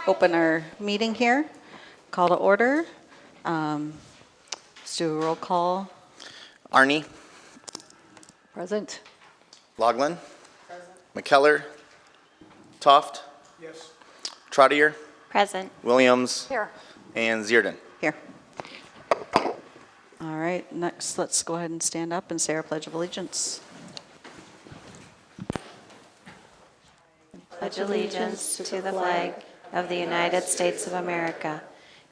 open our meeting here. Call to order. Let's do a roll call. Arnie. Present. Loughlin. Present. McKellar. Toft. Yes. Trottier. Present. Williams. Here. And Zierden. Here. All right, next let's go ahead and stand up and say our Pledge of Allegiance. Pledge allegiance to the flag of the United States of America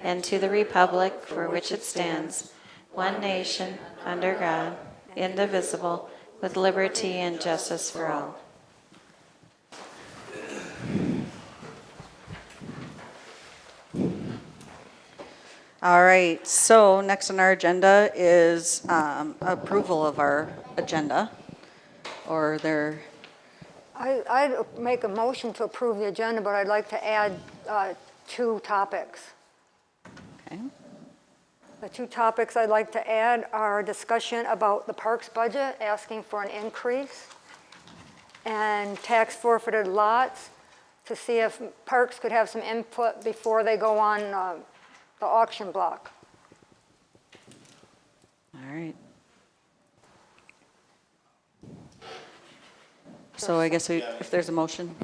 and to the republic for which it stands, one nation, under God, indivisible, with liberty and justice for all. All right, so next on our agenda is approval of our agenda. Or there, I'd make a motion to approve the agenda, but I'd like to add 2 topics. okay, The 2 topics I'd like to add are discussion about the parks budget, asking for an increase, and tax forfeited lots to see if parks could have some input before they go on the auction block. all right. So I guess if there's a motion,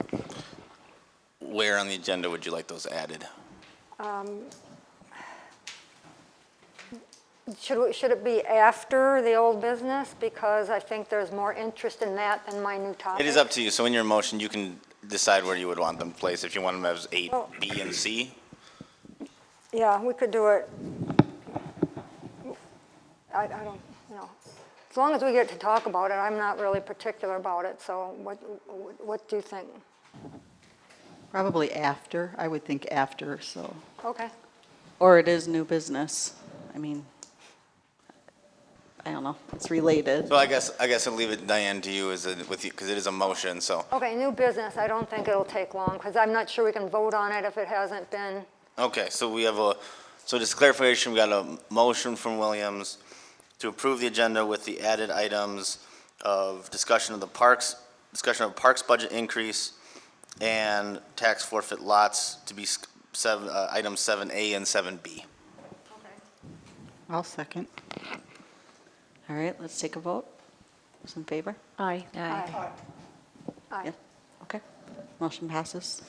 Where on the agenda would you like those added? Should it be after the old business? Because I think there's more interest in that than my new topic. It is up to you. So in your motion, you can decide where you would want them placed. If you want them as 8, Oh. B, and C. Yeah, we could do it. I don't, as long as we get to talk about it, I'm not really particular about it, so what do you think? Probably after, I would think after, so. Okay. or it is new business. I mean, I don't know, it's related. So I guess I'll leave it, Diane, to you with you because it is a motion. So Okay, new business, I don't think it'll take long, because I'm not sure we can vote on it if it hasn't been, okay, so we have just clarification. We got a motion from Williams to approve the agenda with the added items of discussion of parks budget increase, and tax forfeit lots to be items 7A and 7B. I'll second. All right, let's take a vote. Those in favor? Aye. aye. Aye. Yeah. Okay, motion passes.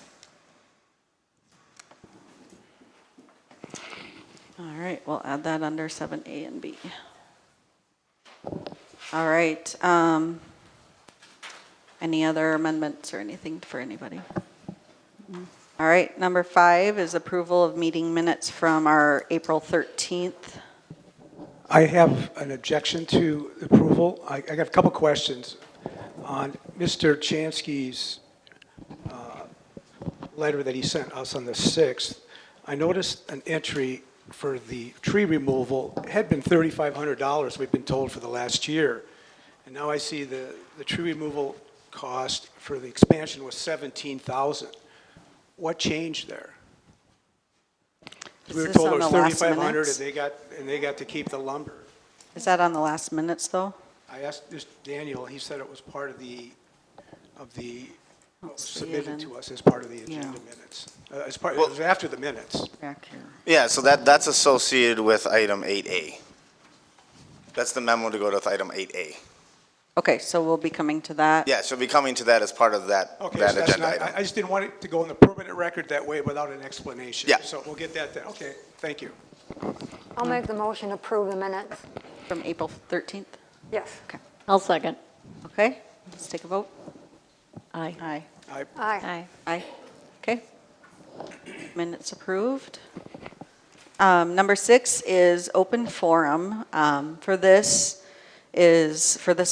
All right, we'll add that under 7A and B. All right, any other amendments or anything for anybody? All right, number 5 is approval of meeting minutes from our April 13th. I have an objection to approval. I got a couple questions on Mr. Chansky's letter that he sent us on the 6th. I noticed an entry for the tree removal. It had been $3,500, we've been told, for the last year. And now I see the tree removal cost for the expansion was $17,000. What changed there? Is We were this told on it was the last $3,500 minutes? and they got to keep the lumber. Is that on the last minutes, though? I asked this Daniel, he said it was part of the Let's see submitted then. to us as part of the agenda Yeah. minutes. It was after the minutes. Back here. Yeah, so that's associated with item 8A. That's the memo to go to item 8A. Okay, so we'll be coming to that. Yeah, so we'll be coming to that as part of that Okay, so that's agenda not, item. I just didn't want it to go on the permanent record that way without an explanation. Yeah. So we'll get that then. Okay, thank you. I'll make the motion to approve the minutes. From April 13th? Yes. Okay. I'll second. Okay, let's take a vote. Aye. Aye. Aye. Aye. Aye. Okay. Minutes approved. Number 6 is open forum. For this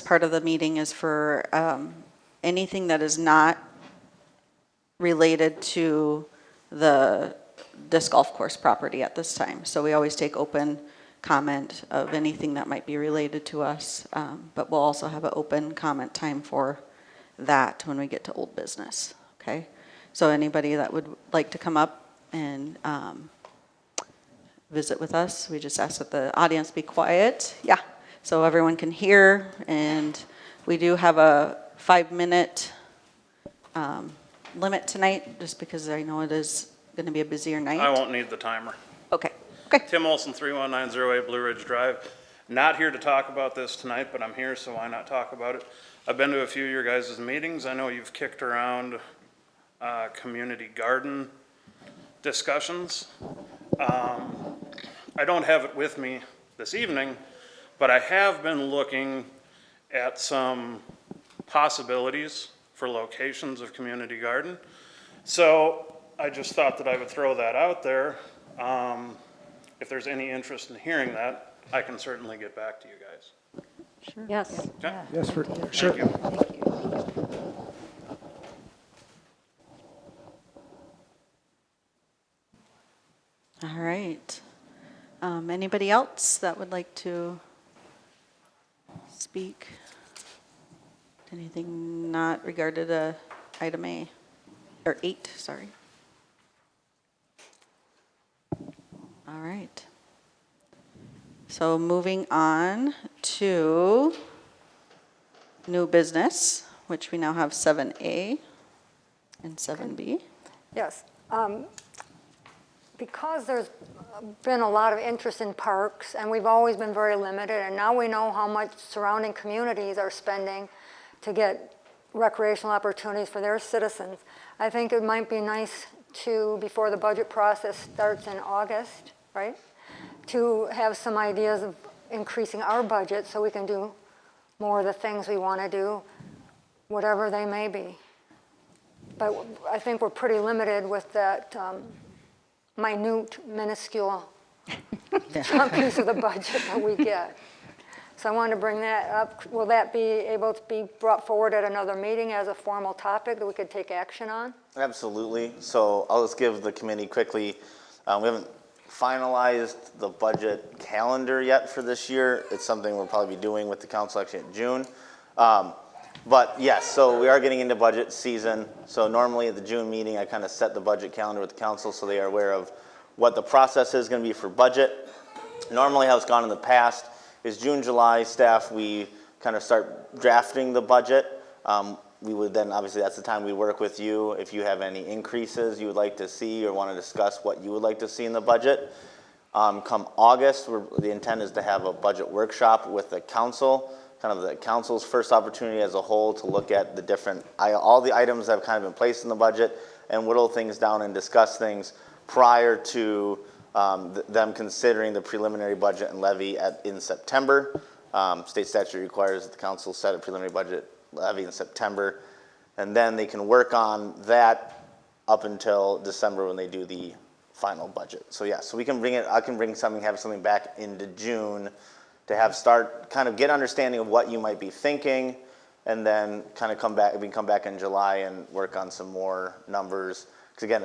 part of the meeting is for anything that is not related to the disc golf course property at this time. So we always take open comment of anything that might be related to us, but we'll also have an open comment time for that when we get to old business, okay? So anybody that would like to come up and visit with us, we just ask that the audience be quiet. Yeah, so everyone can hear, and we do have a 5-minute limit tonight, just because I know it is going to be a busier night? I won't need the timer. Okay, okay. Tim Olson, 31908 Blue Ridge Drive. Not here to talk about this tonight, but I'm here, so why not talk about it? I've been to a few of your guys' meetings. I know you've kicked around community garden discussions. I don't have it with me this evening, but I have been looking at some possibilities for locations of community garden. So I just thought that I would throw that out there. If there's any interest in hearing that, I can certainly get back to you guys. Yes. Okay? Yes, for sure. Thank you. All right. Anybody else that would like to speak? Anything not regarded to item A, or 8, sorry. All right. So moving on to new business, which we now have 7A and 7B. Yes. Because there's been a lot of interest in parks, and we've always been very limited, and now we know how much surrounding communities are spending to get recreational opportunities for their citizens. I think it might be nice to, before the budget process starts in August, right, to have some ideas of increasing our budget so we can do more of the things we want to do, whatever they may be. But I think we're pretty limited with that minute, minuscule piece of the budget that we get. So I wanted to bring that up. Will that be able to be brought forward at another meeting as a formal topic that we could take action on? Absolutely. So I'll just give the committee quickly, we haven't finalized the budget calendar yet for this year. It's something we'll probably be doing with the council actually in June. But yes, so we are getting into budget season. So normally at the June meeting, I kind of set the budget calendar with the council so they are aware of what the process is going to be for budget. Normally how it's gone in the past is June, July, staff, we kind of start drafting the budget. We would then, obviously that's the time we work with you. If you have any increases you would like to see or want to discuss what you would like to see in the budget. Come August, the intent is to have a budget workshop with the council, kind of the council's first opportunity as a whole to look at the different, all the items that have kind of been placed in the budget and whittle things down and discuss things prior to them considering the preliminary budget and levy in September. State statute requires that the council set a preliminary budget levy in September, and then they can work on that up until December when they do the final budget. So yeah, so we can bring it, I can bring something, have something back into June to have start, kind of get understanding of what you might be thinking, and then kind of come back, we can come back in July and work on some more numbers. Because again,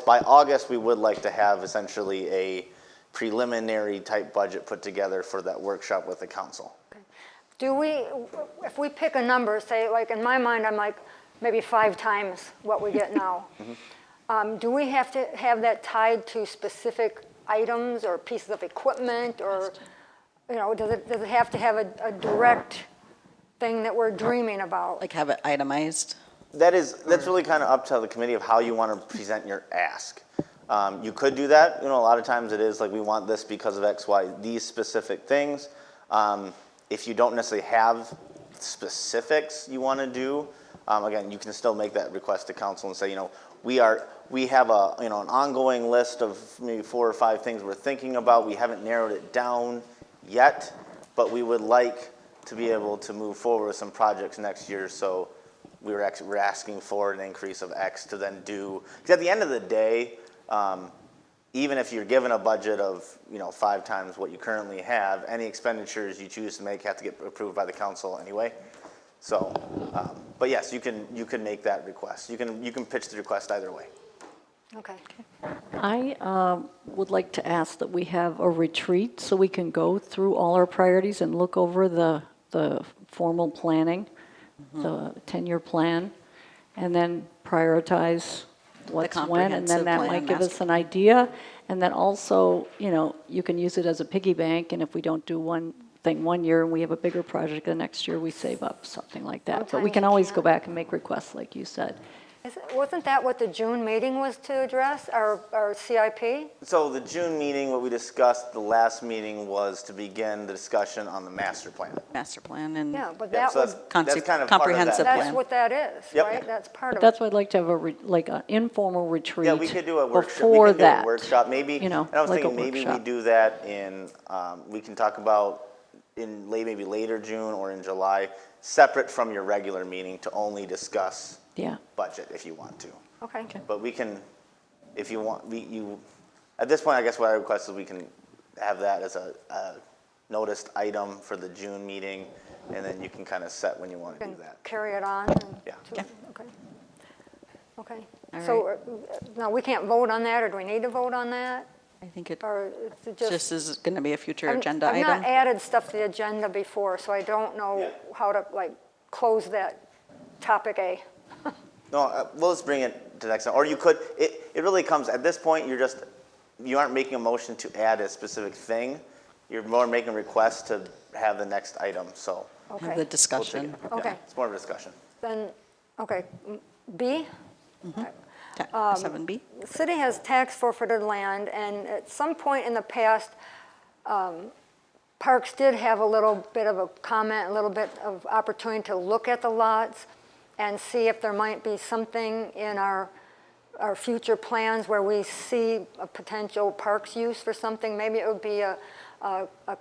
by August, we would like to have essentially a preliminary type budget put together for that workshop with the council. Okay. Do we, if we pick a number, say like in my mind, I'm like maybe 5 times what we get now. Do we have to have that tied to specific items or pieces of equipment, or you know, does it have to have a direct thing that we're dreaming about? Like have it itemized? That's really kind of up to the committee of how you want to present your ask. You could do that. You know, a lot of times it is like, we want this because of X, Y, these specific things. If you don't necessarily have specifics you want to do, again, you can still make that request to council and say, you know, we have a, you know, an ongoing list of maybe 4 or 5 things we're thinking about. We haven't narrowed it down yet, but we would like to be able to move forward with some projects next year. So we're asking for an increase of X to then do, because at the end of the day, even if you're given a budget of, you know, 5 times what you currently have, any expenditures you choose to make have to get approved by the council anyway. So, but yes, you can make that request. You can pitch the request either way. Okay. I would like to ask that we have a retreat so we can go through all our priorities and look over the formal planning, the 10-year plan, and then prioritize what's when, and then comprehensive that plan, might give us master an idea. And then also, you know, you can use it as a piggy bank, and if we don't do one thing one year and we have a bigger project the next year, we save up, something like that. But we Sometimes can you always go can't. back and make requests, like you said. Wasn't that what the June meeting was to address, our CIP? So the June meeting, what we discussed, the last meeting was to begin the discussion on the master plan. Master plan and Yeah, but Yeah, that so would, that's kind of part of comprehensive that. that's plan. what that is, Yep. right? That's part of That's it. why I'd like to have like an informal retreat. Yeah, we could do a workshop. Before We can do that. a workshop, maybe. You know, And I was like a thinking maybe we workshop. do that in, we can talk about in maybe later June or in July, separate from your regular meeting to only discuss Yeah. budget if you want to. Okay. But we can, if you want, at this point, I guess what I request is we can have that as a noticed item for the June meeting, and then you can kind of set when you want to do Can that. carry it on? and Yeah. to- Okay. Okay. All So now we can't vote on that, or do we need to vote on that? I think it Or is it just is going to be a future I've- agenda I've item. not added stuff to the agenda before, so I don't know Yeah. how to like close that topic A. No, we'll just bring it to the next time. Or you could, it really comes, at this point, you aren't making a motion to add a specific thing. You're more making a request to have the next item, so. Have Okay. the we'll take discussion. it. Yeah, Okay. It's more of a discussion. Then, okay, B? 7B. The city has tax forfeited land, and at some point in the past, Parks did have a little bit of a comment, a little bit of opportunity to look at the lots and see if there might be something in our future plans where we see a potential parks use for something. Maybe it would be a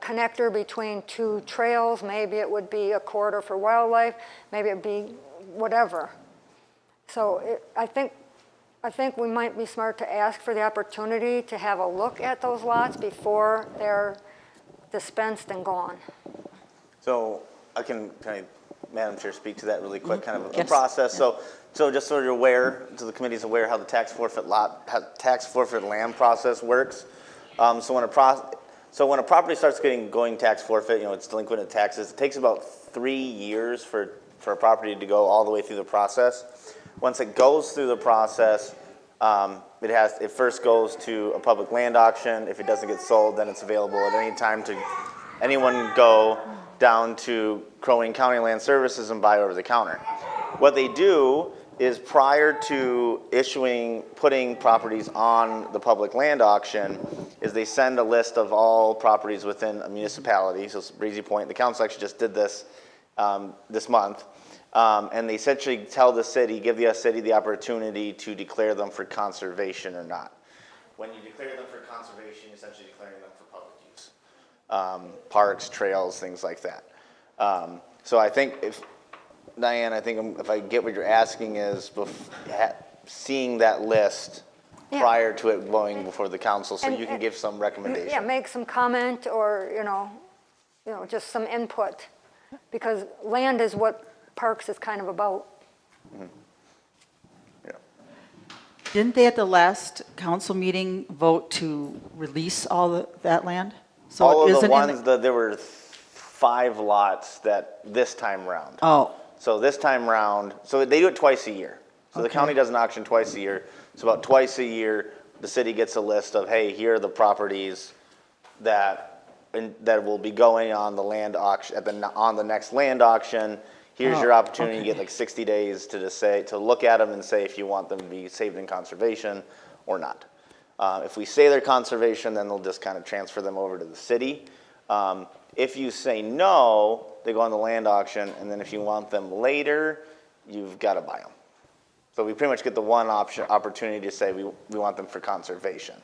connector between two trails, maybe it would be a corridor for wildlife, maybe it'd be whatever. So I think we might be smart to ask for the opportunity to have a look at those lots before they're dispensed and gone. So can I, Madam Chair, speak to that really quick, kind of a Yes. process? So just so you're aware, so the committee's aware how the tax forfeit land process works. So when a property starts going tax forfeit, it's delinquent in taxes, it takes about 3 years for a property to go all the way through the process. Once it goes through the process, it first goes to a public land auction. If it doesn't get sold, then it's available at any time to anyone go down to Crow Wing County Land Services and buy over the counter. What they do is prior to putting properties on the public land auction, is they send a list of all properties within a municipality. So Breezy Point, the council actually just did this this month. And they essentially give the city the opportunity to declare them for conservation or not. When you declare them for conservation, you're essentially declaring them for public use. Parks, trails, things like that. So I think Diane, if I get what you're asking is seeing that list Yeah. prior to it going before the council, so And- you can give some recommendation. Yeah, make some comment or, just some input, because land is what Parks is kind of about. Yeah. Didn't they at the last council meeting vote to release all that land? So All it of the isn't in ones, there were 5 lots that this time round. Oh, So this time round, so they do it twice a year. So the Okay. county does an auction twice a year. So about twice a year, the city gets a list of, hey, here are the properties that will be going on the land auction, on the next land auction. Here's your Oh, opportunity, you get okay. like 60 days to look at them and say if you want them to be saved in conservation or not. If we say they're conservation, then they'll just kind of transfer them over to the city. If you say no, they go on the land auction, and then if you want them later, you've got to buy them. So we pretty much get the one opportunity to say we want them for conservation.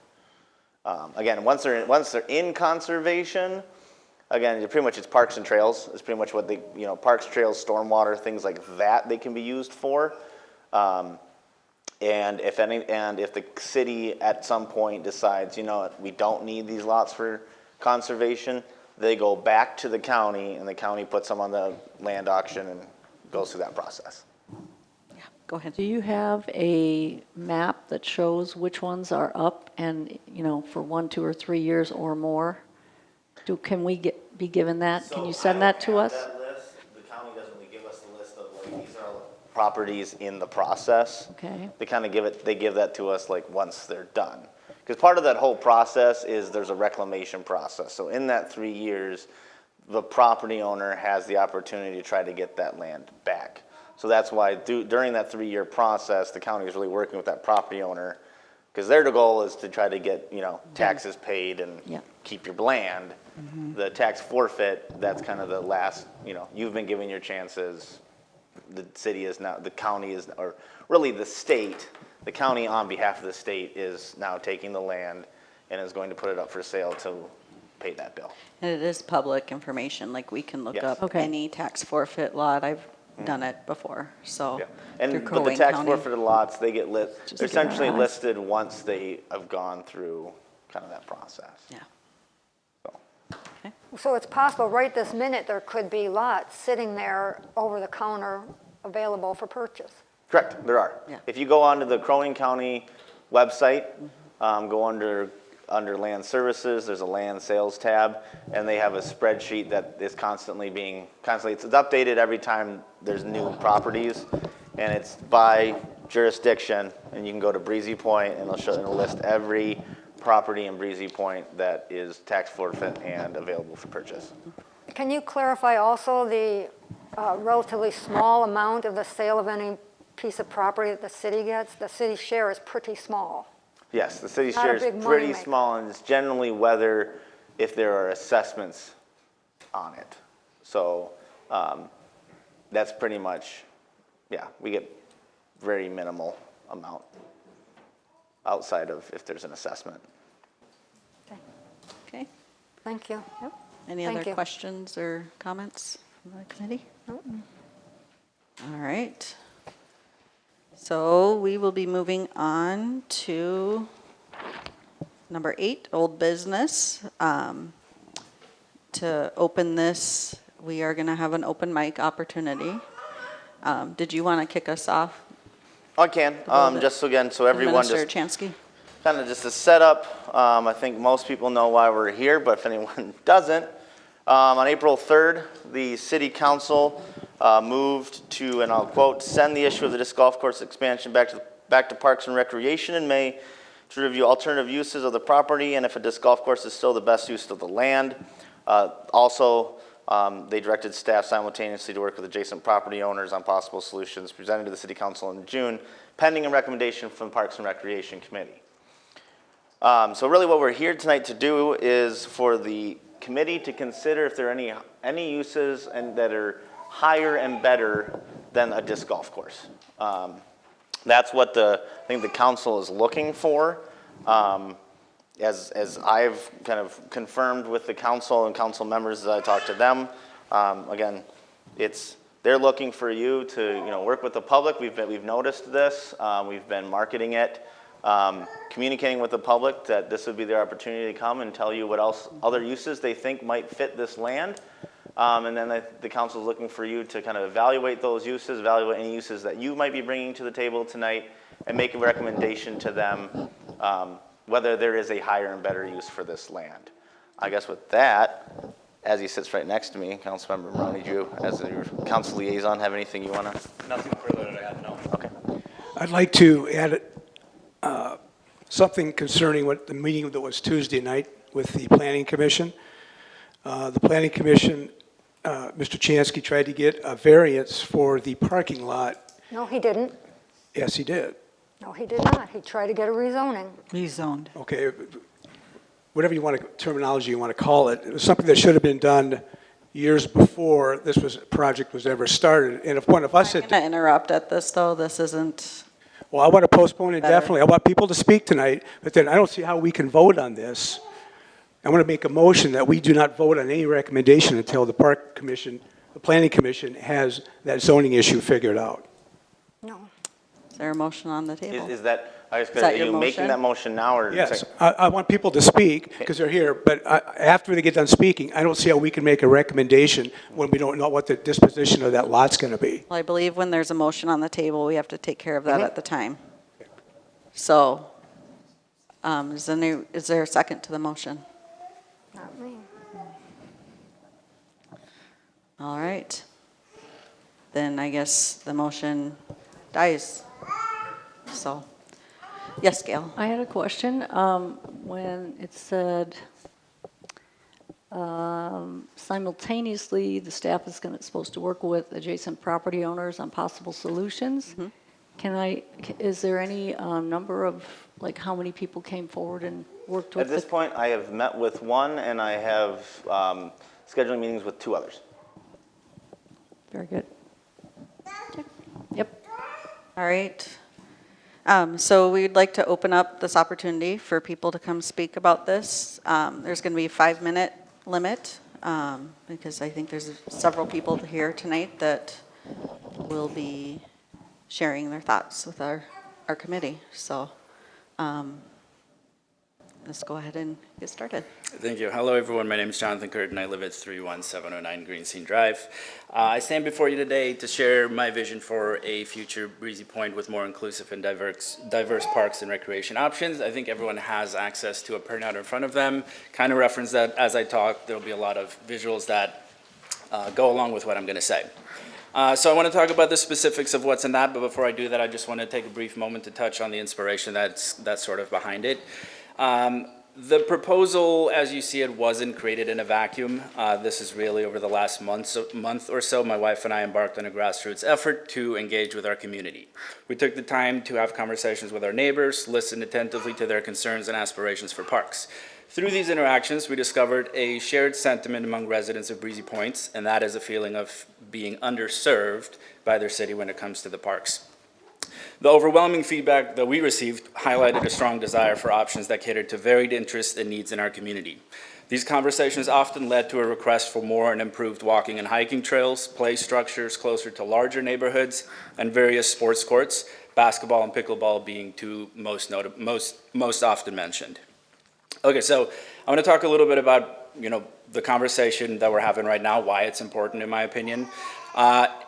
Again, once they're in conservation, again, it's parks and trails. It's pretty much what parks, trails, stormwater, things like that they can be used for. And if the city at some point decides, we don't need these lots for conservation, they go back to the county, and the county puts them on the land auction and goes through that process. Go ahead. Do you have a map that shows which ones are up and, for 1, 2, or 3 years or more? Can we be given that? Can you send that to us? That list, the county doesn't really give us the list of these are all the properties in the process. Okay. They give that to us once they're done. Because part of that whole process is there's a reclamation process. So in that 3 years, the property owner has the opportunity to try to get that land back. So that's why during that 3-year process, the county is really working with that property owner, because their goal is to try to get, taxes paid and Yeah. keep your land. The tax forfeit, that's kind of the last, you've been given your chances. The city is now, the county is, or really the state, the county on behalf of the state is now taking the land and is going to put it up for sale to pay that bill. And it is public information, like we can look Yes. up Okay. any tax forfeit lot. I've done it before, so. Yeah. through But the Crow tax County. forfeited lots, they get Just they're give our essentially eyes. listed once they have gone through kind of that process. Yeah. So, So it's possible, right this minute, there could be lots sitting there over the counter available for purchase. correct, there are. Yeah. If you go onto the Crow County website, go under land services, there's a land sales tab, and they have a spreadsheet that is constantly, it's updated every time there's new properties, and it's by jurisdiction, and you can go to Breezy Point, and it'll list every property in Breezy Point that is tax forfeit and available for purchase. Can you clarify also the relatively small amount of the sale of any piece of property that the city gets? The city share is pretty small. Yes, the city Not a share is big pretty moneymaker. small, and it's generally if there are assessments on it. So that's pretty much, we get very minimal amount outside of if there's an assessment. Okay. Thank you. Any Thank other you. questions or comments from the committee? All right. So we will be moving on to number 8, old business. To open this, we are going to have an open mic opportunity. Did you want to kick us off, I can, just so again, so everyone Administrator just Chansky? kind of just a setup. I think most people know why we're here, but if anyone doesn't, on April 3rd, the city council moved to, and I'll quote, "send the issue of the disc golf course expansion back to Parks and Recreation in May to review alternative uses of the property and if a disc golf course is still the best use of the land." Also, they directed staff simultaneously to work with adjacent property owners on possible solutions presented to the city council in June, pending a recommendation from Parks and Recreation Committee. So really what we're here tonight to do is for the committee to consider if there are any uses that are higher and better than a disc golf course. That's what I think the council is looking for. As I've kind of confirmed with the council and council members as I talk to them, again, they're looking for you to work with the public. We've noticed this. We've been marketing it, communicating with the public that this would be their opportunity to come and tell you what other uses they think might fit this land. And then the council is looking for you to kind of evaluate those uses, evaluate any uses that you might be bringing to the table tonight, and make a recommendation to them whether there is a higher and better use for this land. I guess with that, as he sits right next to me, Councilmember Maroney, do you, as your council liaison, have anything you want to? Nothing further to add, no. Okay. I'd like to add something concerning what the meeting that was Tuesday night with the Planning Commission. The Planning Commission, Mr. Chansky tried to get a variance for the parking lot. No, he didn't. Yes, he did. No, he did not. He tried to get a rezoning. Rezoned. Okay, whatever terminology you want to call it. It was something that should have been done years before project was ever started. And if one of us I'm had, going to interrupt at this, though. This isn't, well, I want to postpone Better. indefinitely. I want people to speak tonight, but then I don't see how we can vote on this. I want to make a motion that we do not vote on any recommendation until the Park Commission, the Planning Commission has that zoning issue figured out. No. is there a motion on the table? Is that, that are your you making motion? that motion now or? Yes, I want people to speak because they're here, but after they get done speaking, I don't see how we can make a recommendation when we don't know what the disposition of that lot's going to be. Well, I believe when there's a motion on the table, we have to take care of that at the time. So, is there a second to the motion? Not me. All right. Then I guess the motion dies. So, yes, Gail? I had a question. When it said Simultaneously, the staff is supposed to work with adjacent property owners on possible solutions. Is there any number of, like, how many people came forward and worked with At this point, I have met with one, and I have scheduling meetings with 2 others. Very good. Yep. All right. So we'd like to open up this opportunity for people to come speak about this. There's going to be a 5-minute limit because I think there's several people here tonight that will be sharing their thoughts with our committee. So let's go ahead and get started. Thank you. Hello, everyone. My name is Jonathan Curtin. I live at 31709 Green Scene Drive. I stand before you today to share my vision for a future Breezy Point with more inclusive and diverse parks and recreation options. I think everyone has access to a printout in front of them. Kind of reference that as I talk. There'll be a lot of visuals that go along with what I'm going to say. So I want to talk about the specifics of what's in that, but before I do that, I just want to take a brief moment to touch on the inspiration that's sort of behind it. The proposal, as you see it, wasn't created in a vacuum. This is really over the last month or so, my wife and I embarked on a grassroots effort to engage with our community. We took the time to have conversations with our neighbors, listen attentively to their concerns and aspirations for parks. Through these interactions, we discovered a shared sentiment among residents of Breezy Points, and that is a feeling of being underserved by their city when it comes to the parks. The overwhelming feedback that we received highlighted a strong desire for options that catered to varied interests and needs in our community. These conversations often led to a request for more and improved walking and hiking trails, play structures closer to larger neighborhoods, and various sports courts, basketball and pickleball being 2 most often mentioned. Okay, so I want to talk a little bit about, the conversation that we're having right now, why it's important in my opinion.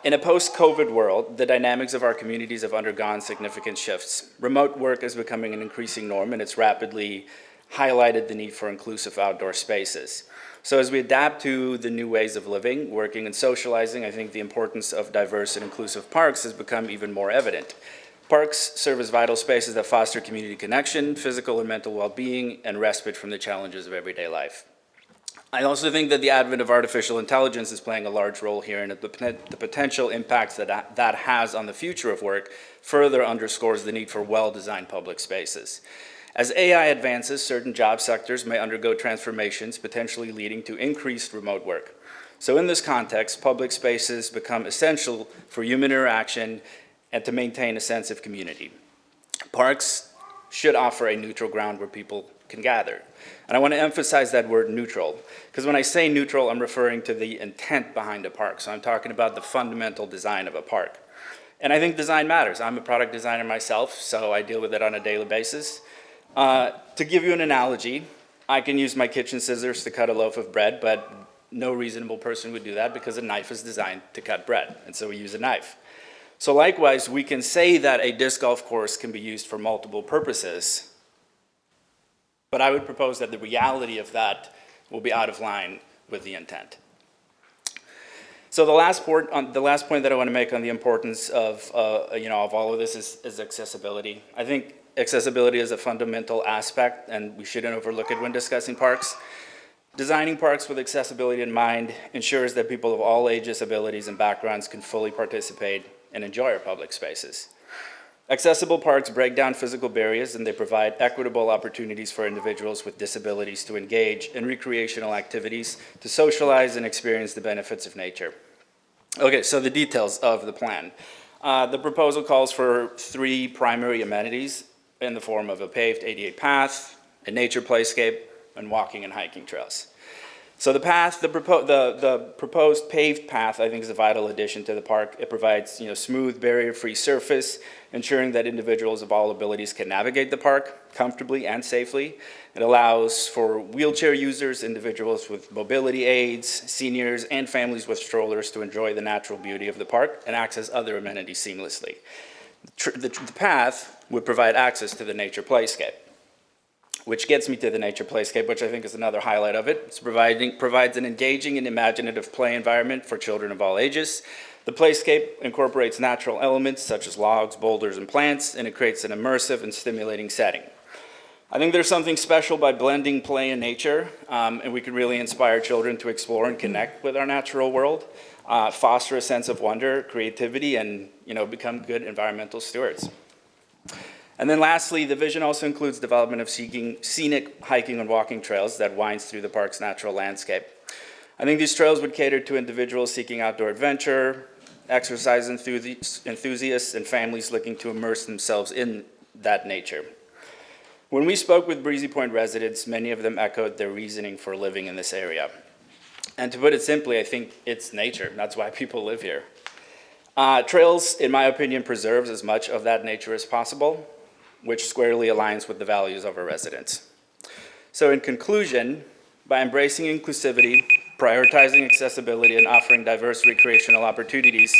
In a post-COVID world, the dynamics of our communities have undergone significant shifts. Remote work is becoming an increasing norm, and it's rapidly highlighted the need for inclusive outdoor spaces. So as we adapt to the new ways of living, working, and socializing, I think the importance of diverse and inclusive parks has become even more evident. Parks serve as vital spaces that foster community connection, physical and mental well-being, and respite from the challenges of everyday life. I also think that the advent of artificial intelligence is playing a large role here, and the potential impacts that has on the future of work further underscores the need for well-designed public spaces. As AI advances, certain job sectors may undergo transformations, potentially leading to increased remote work. So in this context, public spaces become essential for human interaction and to maintain a sense of community. Parks should offer a neutral ground where people can gather. And I want to emphasize that word neutral, because when I say neutral, I'm referring to the intent behind a park. So I'm talking about the fundamental design of a park. And I think design matters. I'm a product designer myself, so I deal with it on a daily basis. To give you an analogy, I can use my kitchen scissors to cut a loaf of bread, but no reasonable person would do that because a knife is designed to cut bread, and so we use a knife. So likewise, we can say that a disc golf course can be used for multiple purposes, but I would propose that the reality of that will be out of line with the intent. So the last point that I want to make on the importance of all of this is accessibility. I think accessibility is a fundamental aspect, and we shouldn't overlook it when discussing parks. Designing parks with accessibility in mind ensures that people of all ages, abilities, and backgrounds can fully participate and enjoy our public spaces. Accessible parks break down physical barriers, and they provide equitable opportunities for individuals with disabilities to engage in recreational activities, to socialize and experience the benefits of nature. Okay, so the details of the plan. The proposal calls for 3 primary amenities in the form of a paved ADA path, a nature playscape, and walking and hiking trails. So the proposed paved path, I think, is a vital addition to the park. It provides, smooth, barrier-free surface, ensuring that individuals of all abilities can navigate the park comfortably and safely. It allows for wheelchair users, individuals with mobility aids, seniors, and families with strollers to enjoy the natural beauty of the park and access other amenities seamlessly. The path would provide access to the nature playscape, which gets me to the nature playscape, which I think is another highlight of it. It provides an engaging and imaginative play environment for children of all ages. The playscape incorporates natural elements such as logs, boulders, and plants, and it creates an immersive and stimulating setting. I think there's something special by blending play and nature, and we could really inspire children to explore and connect with our natural world, foster a sense of wonder, creativity, and become good environmental stewards. And then lastly, the vision also includes development of scenic hiking and walking trails that winds through the park's natural landscape. I think these trails would cater to individuals seeking outdoor adventure, exercise enthusiasts, and families looking to immerse themselves in that nature. When we spoke with Breezy Point residents, many of them echoed their reasoning for living in this area. And to put it simply, I think it's nature. That's why people live here. Trails, in my opinion, preserves as much of that nature as possible, which squarely aligns with the values of our residents. So in conclusion, by embracing inclusivity, prioritizing accessibility, and offering diverse recreational opportunities,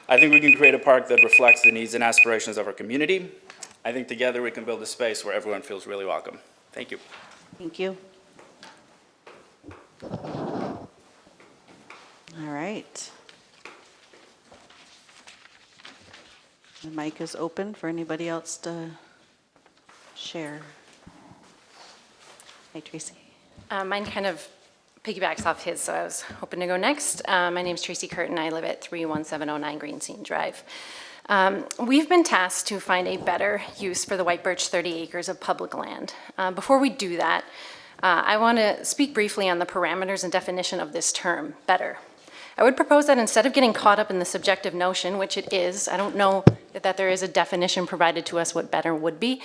I think we can create a park that reflects the needs and aspirations of our community. I think together we can build a space where everyone feels really welcome. Thank you. Thank you. All right. The mic is open for anybody else to share. Hi, Tracy. Mine kind of piggybacks off his, so I was hoping to go next. My name's Tracy Curtin. I live at 31709 Green Drive. We've been tasked to find a better use for the White Birch 30 acres of public land. Before we do that, I want to speak briefly on the parameters and definition of this term, better. I would propose that instead of getting caught up in the subjective notion, which it is, I don't know that there is a definition provided to us what better would be.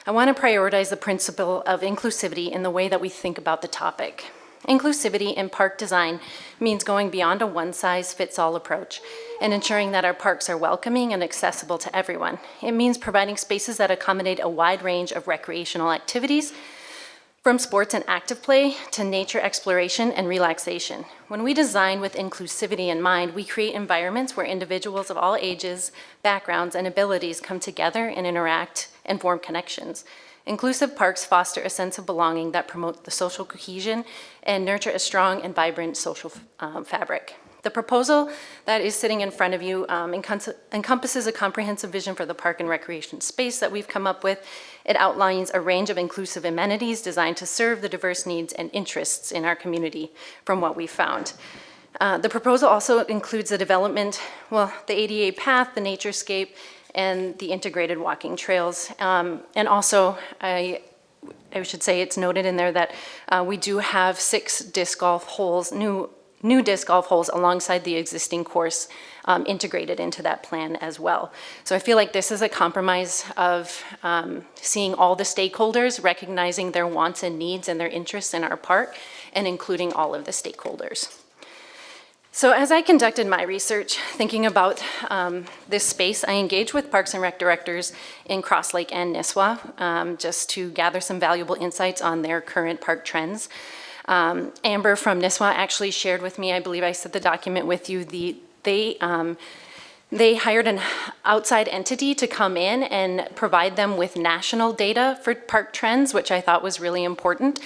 I want to prioritize the principle of inclusivity in the way that we think about the topic. Inclusivity in park design means going beyond a one-size-fits-all approach and ensuring that our parks are welcoming and accessible to everyone. It means providing spaces that accommodate a wide range of recreational activities, from sports and active play to nature exploration and relaxation. When we design with inclusivity in mind, we create environments where individuals of all ages, backgrounds, and abilities come together and interact and form connections. Inclusive parks foster a sense of belonging that promote the social cohesion and nurture a strong and vibrant social fabric. The proposal that is sitting in front of you encompasses a comprehensive vision for the park and recreation space that we've come up with. It outlines a range of inclusive amenities designed to serve the diverse needs and interests in our community from what we've found. The proposal also includes the development, the ADA path, the naturescape, and the integrated walking trails. And also, I should say it's noted in there that we do have 6 disc golf holes, new disc golf holes alongside the existing course integrated into that plan as well. So I feel like this is a compromise of seeing all the stakeholders, recognizing their wants and needs and their interests in our park, and including all of the stakeholders. So as I conducted my research, thinking about this space, I engaged with Parks and Rec directors in Cross Lake and Nisswa just to gather some valuable insights on their current park trends. Amber from Nisswa actually shared with me, I believe I sent the document with you, they hired an outside entity to come in and provide them with national data for park trends, which I thought was really important.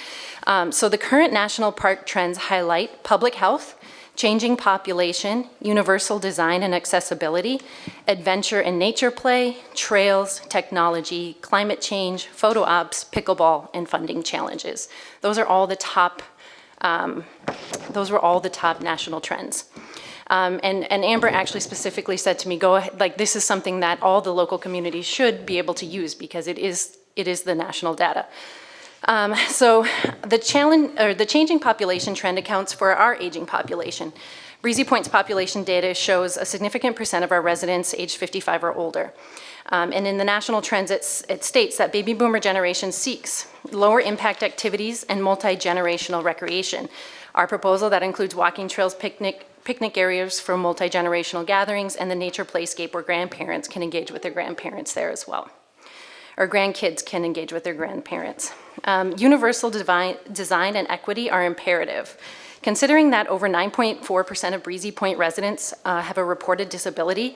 So the current national park trends highlight public health, changing population, universal design and accessibility, adventure and nature play, trails, technology, climate change, photo ops, pickleball, and funding challenges. Those are all the top. Those were all the top national trends. And Amber actually specifically said to me, "Go ahead, like this is something that all the local communities should be able to use because it is the national data." So the changing population trend accounts for our aging population. Breezy Point's population data shows a significant percent of our residents aged 55 or older. And in the national trends, it states that baby boomer generation seeks lower impact activities and multi-generational recreation. Our proposal that includes walking trails, picnic areas for multi-generational gatherings, and the nature playscape where grandparents can engage with their grandparents there as well. Or grandkids can engage with their grandparents. Universal design and equity are imperative. Considering that over 9.4% of Breezy Point residents have a reported disability,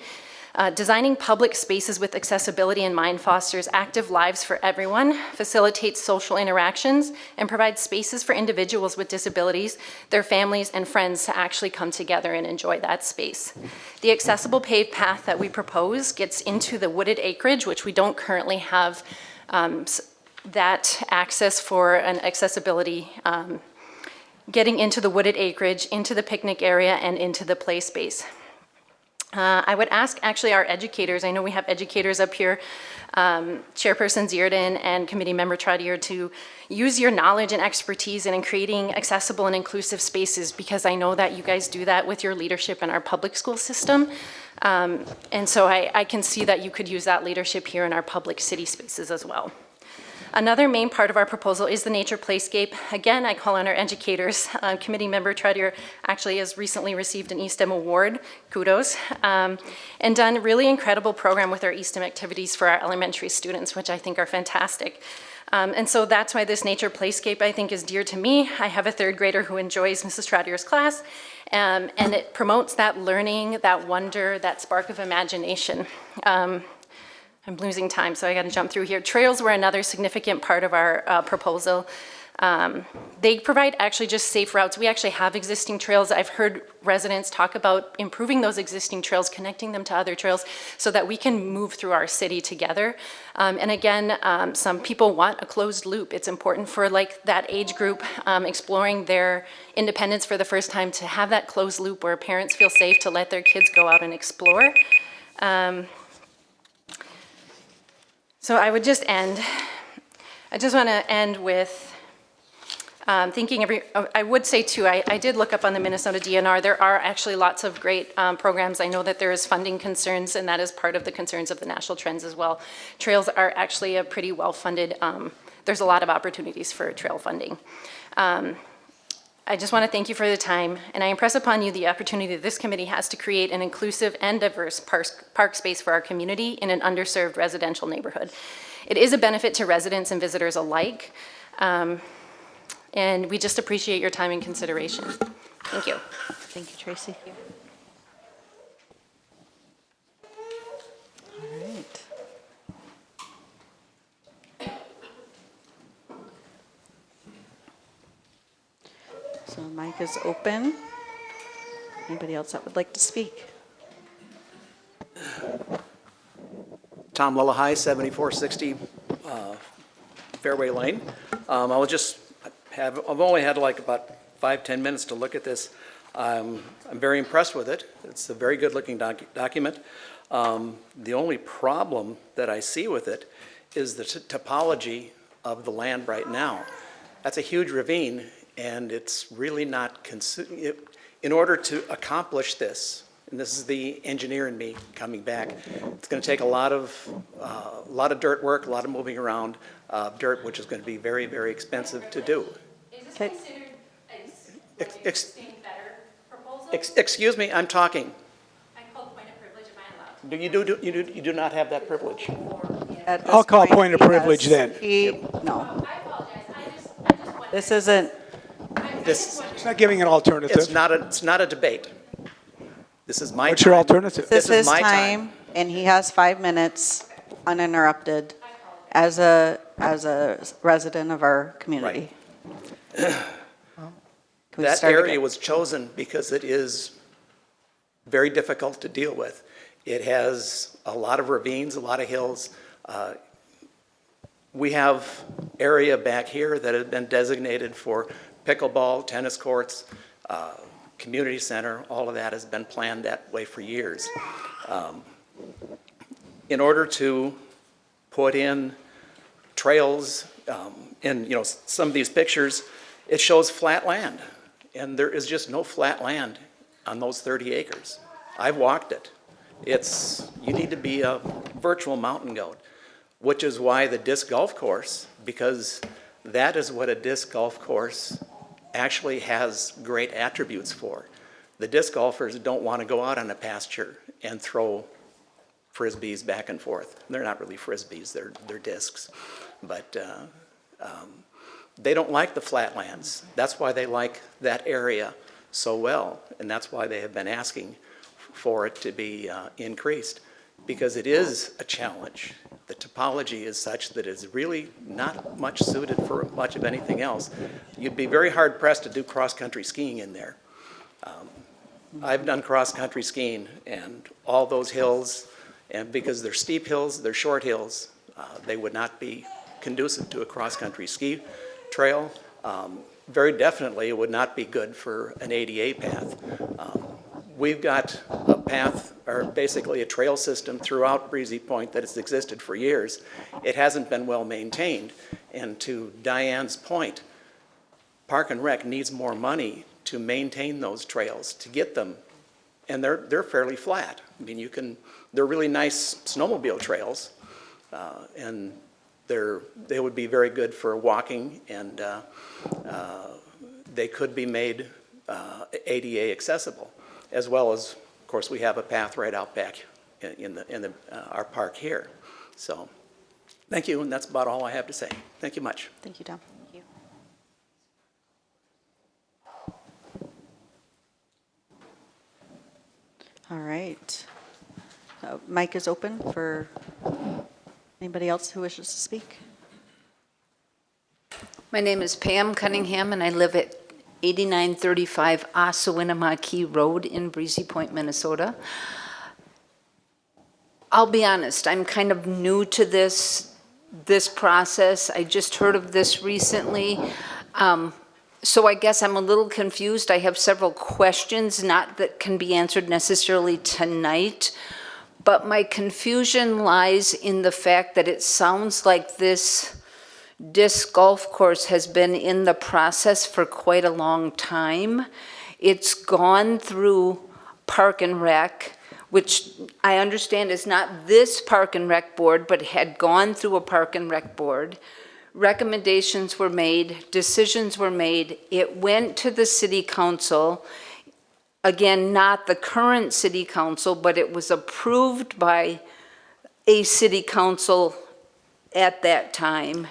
designing public spaces with accessibility in mind fosters active lives for everyone, facilitates social interactions, and provides spaces for individuals with disabilities, their families, and friends to actually come together and enjoy that space. The accessible paved path that we propose gets into the wooded acreage, which we don't currently have that access for an accessibility, getting into the wooded acreage, into the picnic area, and into the play space. I would ask actually our educators, I know we have educators up here, Chairperson Zierden and Committee Member Trottier, to use your knowledge and expertise in creating accessible and inclusive spaces, because I know that you guys do that with your leadership in our public school system. And so I can see that you could use that leadership here in our public city spaces as well. Another main part of our proposal is the nature playscape. Again, I call on our educators. Committee Member Trottier actually has recently received an eSTEM award, kudos, and done a really incredible program with our eSTEM activities for our elementary students, which I think are fantastic. And so that's why this nature playscape, I think, is dear to me. I have a third grader who enjoys Mrs. Trottier's class, and it promotes that learning, that wonder, that spark of imagination. I'm losing time, so I got to jump through here. Trails were another significant part of our proposal. They provide actually just safe routes. We actually have existing trails. I've heard residents talk about improving those existing trails, connecting them to other trails so that we can move through our city together. And again, some people want a closed loop. It's important for like that age group exploring their independence for the first time to have that closed loop where parents feel safe to let their kids go out and explore. So I would just end, I just want to end with I would say too, I did look up on the Minnesota DNR, there are actually lots of great programs. I know that there is funding concerns, and that is part of the concerns of the national trends as well. Trails are actually a pretty well-funded, there's a lot of opportunities for trail funding. I just want to thank you for the time, and I impress upon you the opportunity that this committee has to create an inclusive and diverse park space for our community in an underserved residential neighborhood. It is a benefit to residents and visitors alike, and we just appreciate your time and consideration. Thank you. Thank you, Tracy. All right. So the mic is open. Anybody else that would like to speak? Tom Lahai, 7460 Fairway Lane. I've only had like about 5-10 minutes to look at this. I'm very impressed with it. It's a very good looking document. The only problem that I see with it is the topology of the land right now. That's a huge ravine, and it's really not, in order to accomplish this, and this is the engineer in me coming back, it's going to take a lot of dirt work, a lot of moving around dirt, which is going to be very, very expensive to do. Is this considered a better proposal? Excuse me, I'm talking. I called point of privilege, am I allowed? You do not have that privilege. At this I'll call point of he privilege has- then. No, I apologize, I just wanted. this isn't, It's not giving an alternative. It's not a debate. This is my time. What's your alternative? this is is my time, and he has 5 minutes uninterrupted as a resident of our community. Can we That start area again? was chosen because it is very difficult to deal with. It has a lot of ravines, a lot of hills. We have area back here that has been designated for pickleball, tennis courts, community center. All of that has been planned that way for years. In order to put in trails, in some of these pictures, it shows flat land, and there is just no flat land on those 30 acres. I've walked it. You need to be a virtual mountain goat, which is why the disc golf course, because that is what a disc golf course actually has great attributes for. The disc golfers don't want to go out on a pasture and throw frisbees back and forth. They're not really frisbees, they're discs. But they don't like the flatlands. That's why they like that area so well, and that's why they have been asking for it to be increased, because it is a challenge. The topology is such that it's really not much suited for much of anything else. You'd be very hard pressed to do cross-country skiing in there. I've done cross-country skiing, and all those hills, and because they're steep hills, they're short hills, they would not be conducive to a cross-country ski trail. Very definitely, it would not be good for an ADA path. We've got a path, or basically a trail system throughout Breezy Point that has existed for years. It hasn't been well maintained. And to Diane's point, Park and Rec needs more money to maintain those trails, to get them, and they're fairly flat. I mean, they're really nice snowmobile trails, and they would be very good for walking, and they could be made ADA accessible, as well as, of course, we have a path right out back in our park here. So, thank you, and that's about all I have to say. Thank you much. Thank you, Tom. Thank you. All right. Mic is open for anybody else who wishes to speak. My name is Pam Cunningham, and I live at 8935 Ossawinamakee Road in Breezy Point, Minnesota. I'll be honest, I'm kind of new to this process. I just heard of this recently. So I guess I'm a little confused. I have several questions, not that can be answered necessarily tonight, but my confusion lies in the fact that it sounds like this disc golf course has been in the process for quite a long time. It's gone through Park and Rec, which I understand is not this Park and Rec board, but had gone through a Park and Rec board. Recommendations were made, decisions were made. It went to the city council. Again, not the current city council, but it was approved by a city council at that time.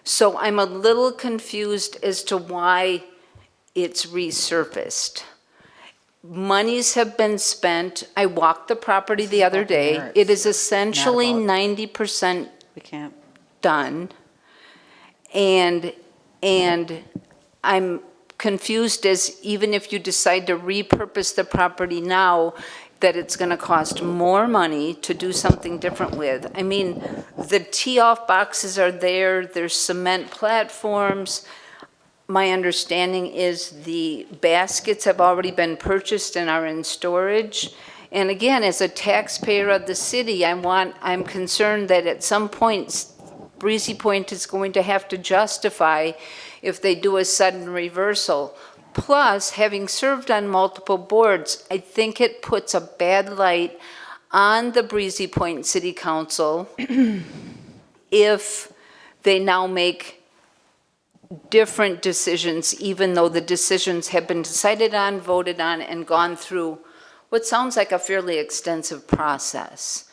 So I'm a little confused as to why it's resurfaced. Monies have been spent. I walked the property the other day. It is essentially 90% done. And I'm confused as even if you decide to repurpose the property now, that it's going to cost more money to do something different with. I mean, the tee-off boxes are there, there's cement platforms. My understanding is the baskets have already been purchased and are in storage. And again, as a taxpayer of the city, I'm concerned that at some point, Breezy Point is going to have to justify if they do a sudden reversal. Plus, having served on multiple boards, I think it puts a bad light on the Breezy Point City Council if they now make different decisions, even though the decisions have been decided on, voted on, and gone through what sounds like a fairly extensive process.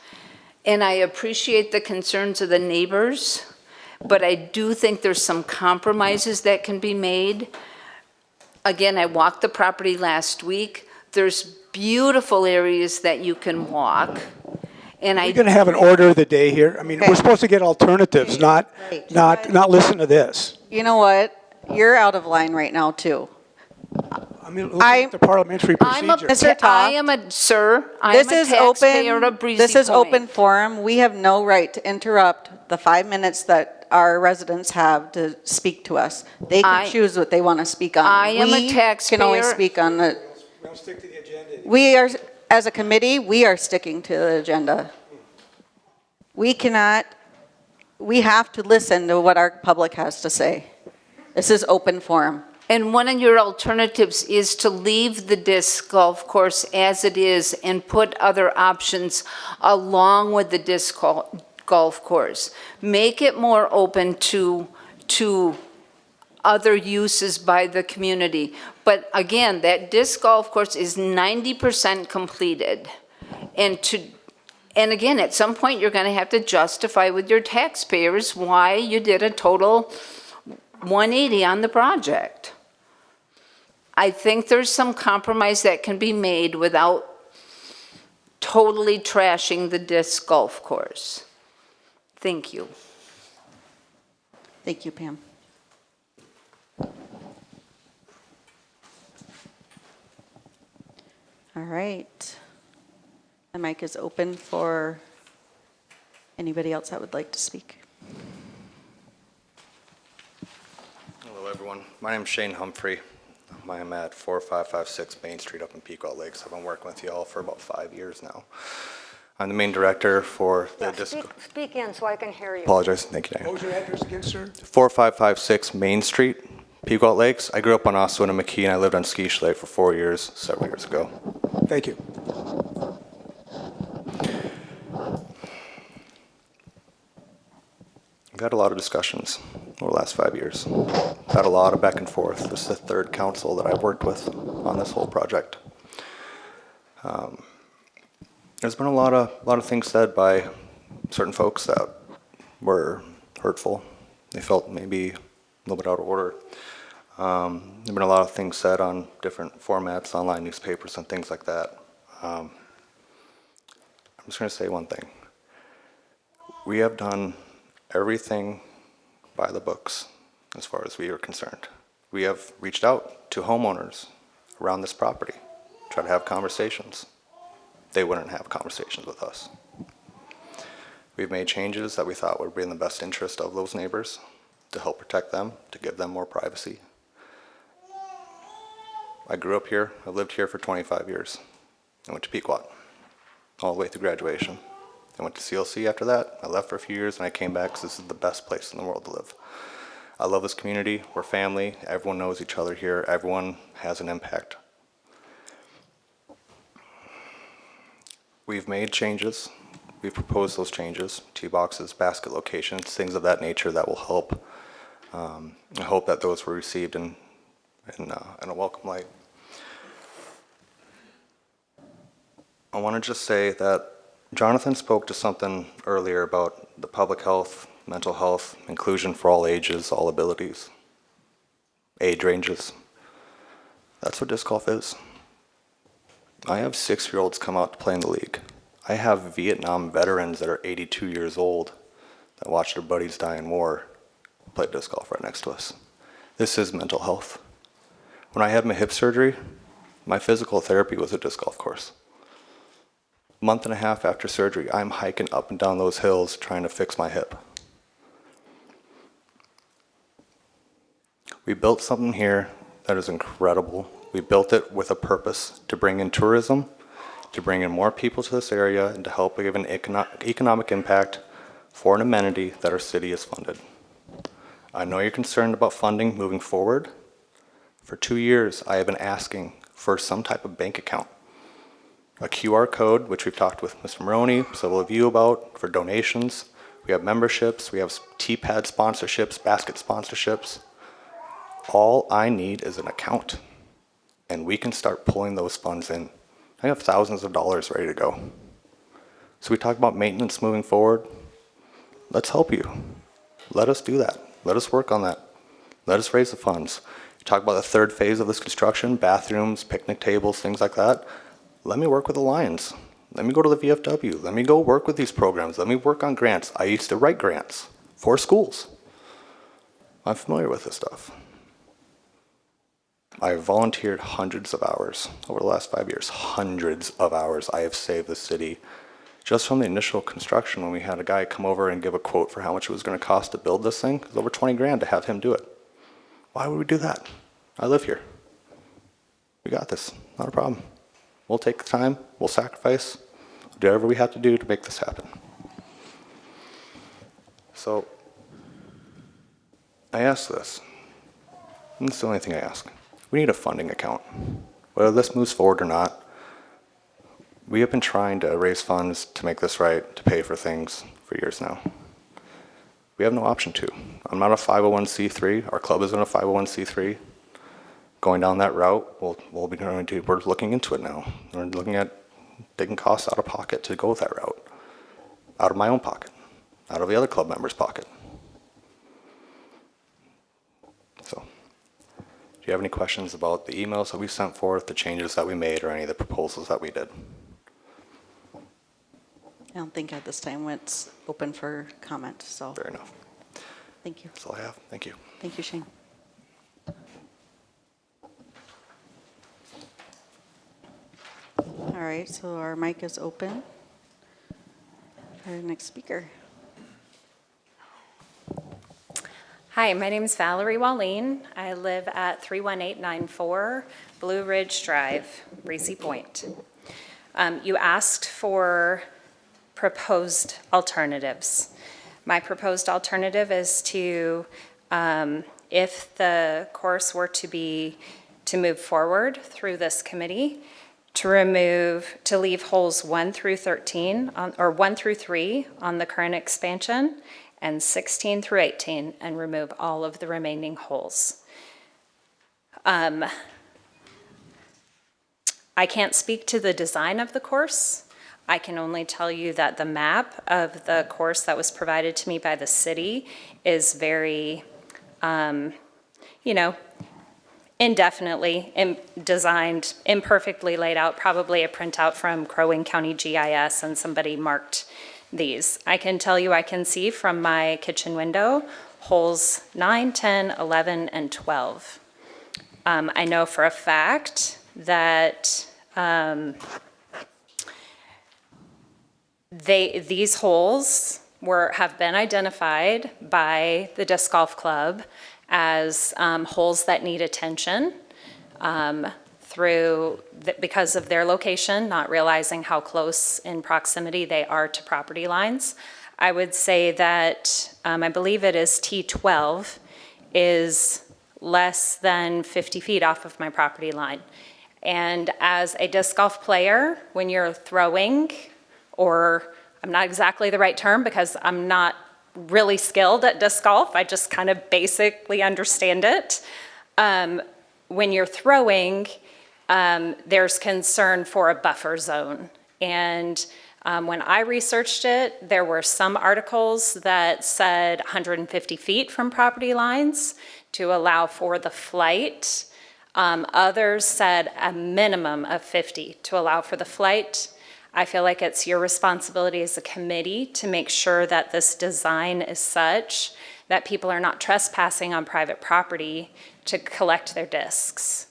And I appreciate the concerns of the neighbors, but I do think there's some compromises that can be made. Again, I walked the property last week. There's beautiful areas that you can walk. And We're going to have an order of the day here. I mean, we're supposed to get alternatives, not listen to this. You know what? You're out of line right now, too. I mean, look at the parliamentary procedure. Mr. Toft, I am a taxpayer of Breezy This is Point. open forum. We have no right to interrupt the 5 minutes that our residents have to speak to us. They can choose what they want to speak on. I am a taxpayer. We can only speak on the. We'll stick to the agenda. We are, as a committee, we are sticking to the agenda. We cannot, we have to listen to what our public has to say. This is open forum. And one of your alternatives is to leave the disc golf course as it is and put other options along with the disc golf course. Make it more open to other uses by the community. But again, that disc golf course is 90% completed. And again, at some point, you're going to have to justify with your taxpayers why you did a total 180 on the project. I think there's some compromise that can be made without totally trashing the disc golf course. Thank you. Thank you, Pam. All right. The mic is open for anybody else that would like to speak. everyone. My name's Shane Humphrey. I'm at 4556 Main Street up in Pequot Lakes. I've been working with y'all for about 5 years now. I'm the main director for the Yeah, speak in so I can hear you. Apologize. Thank you, Dan. What was your address again, sir? 4556 Main Street, Pequot Lakes. I grew up on Oswego and McKee, and I lived on Ski Chalet for 4 years, several years ago. Thank you. We've had a lot of discussions over the last 5 years. We've had a lot of back and forth. This is the third council that I've worked with on this whole project. There's been a lot of things said by certain folks that were hurtful. They felt maybe a little bit out of order. There've been a lot of things said on different formats, online newspapers and things like that. I'm just going to say one thing. We have done everything by the books as far as we are concerned. We have reached out to homeowners around this property, try to have conversations. They wouldn't have conversations with us. We've made changes that we thought would be in the best interest of those neighbors to help protect them, to give them more privacy. I grew up here. I lived here for 25 years. I went to Pequot all the way through graduation. I went to CLC after that. I left for a few years and I came back because this is the best place in the world to live. I love this community. We're family. Everyone knows each other here. Everyone has an impact. We've made changes. We've proposed those changes, tee boxes, basket locations, things of that nature that will help. I hope that those were received in a welcome light. I want to just say that Jonathan spoke to something earlier about the public health, mental health, inclusion for all ages, all abilities, age ranges. That's what disc golf is. I have 6-year-olds come out to play in the league. I have Vietnam veterans that are 82 years old that watch their buddies die in war play disc golf right next to us. This is mental health. When I had my hip surgery, my physical therapy was a disc golf course. A month and a half after surgery, I'm hiking up and down those hills trying to fix my hip. We built something here that is incredible. We built it with a purpose to bring in tourism, to bring in more people to this area, and to help give an economic impact for an amenity that our city has funded. I know you're concerned about funding moving forward. For 2 years, I have been asking for some type of bank account. A QR code, which we've talked with Mr. Maroney, several of you about, for donations. We have memberships, we have T-pad sponsorships, basket sponsorships. All I need is an account, and we can start pulling those funds in. I have thousands of dollars ready to go. So we talk about maintenance moving forward. Let's help you. Let us do that. Let us work on that. Let us raise the funds. You talk about the third phase of this construction, bathrooms, picnic tables, things like that. Let me work with the Lions. Let me go to the VFW. Let me go work with these programs. Let me work on grants. I used to write grants for schools. I'm familiar with this stuff. I have volunteered hundreds of hours over the last 5 years. Hundreds of hours I have saved the city. Just from the initial construction, when we had a guy come over and give a quote for how much it was going to cost to build this thing, it was over 20 grand to have him do it. Why would we do that? I live here. We got this. Not a problem. We'll take the time. We'll sacrifice. We'll do whatever we have to do to make this happen. So, I ask this. And it's the only thing I ask. We need a funding account. Whether this moves forward or not, we have been trying to raise funds to make this right, to pay for things for years now. We have no option to. I'm not a 501c3. Our club isn't a 501c3. Going down that route, we're looking into it now. We're looking at taking costs out of pocket to go that route. Out of my own pocket. Out of the other club members' pocket. So, do you have any questions about the emails that we sent forth, the changes that we made, or any of the proposals that we did? I don't think at this time it's open for comment, so. Fair enough. Thank you. That's all I have. Thank you. Thank you, Shane. All right, so our mic is open for our next speaker. Hi, my name is Valerie Wallin. I live at 31894 Blue Ridge Drive, Breezy Point. You asked for proposed alternatives. My proposed alternative is to, if the course were to move forward through this committee, to leave holes 1 through 13, or 1 through 3 on the current expansion, and 16 through 18, and remove all of the remaining holes. I can't speak to the design of the course. I can only tell you that the map of the course that was provided to me by the city is very, indefinitely designed, imperfectly laid out, probably a printout from Crow Wing County GIS, and somebody marked these. I can tell you I can see from my kitchen window holes 9, 10, 11, and 12. I know for a fact that these holes have been identified by the disc golf club as holes that need attention because of their location, not realizing how close in proximity they are to property lines. I would say that I believe it is T12 is less than 50 feet off of my property line. And as a disc golf player, when you're throwing, or I'm not exactly the right term because I'm not really skilled at disc golf, I just kind of basically understand it. When you're throwing, there's concern for a buffer zone. And when I researched it, there were some articles that said 150 feet from property lines to allow for the flight. Others said a minimum of 50 to allow for the flight. I feel like it's your responsibility as a committee to make sure that this design is such that people are not trespassing on private property to collect their discs.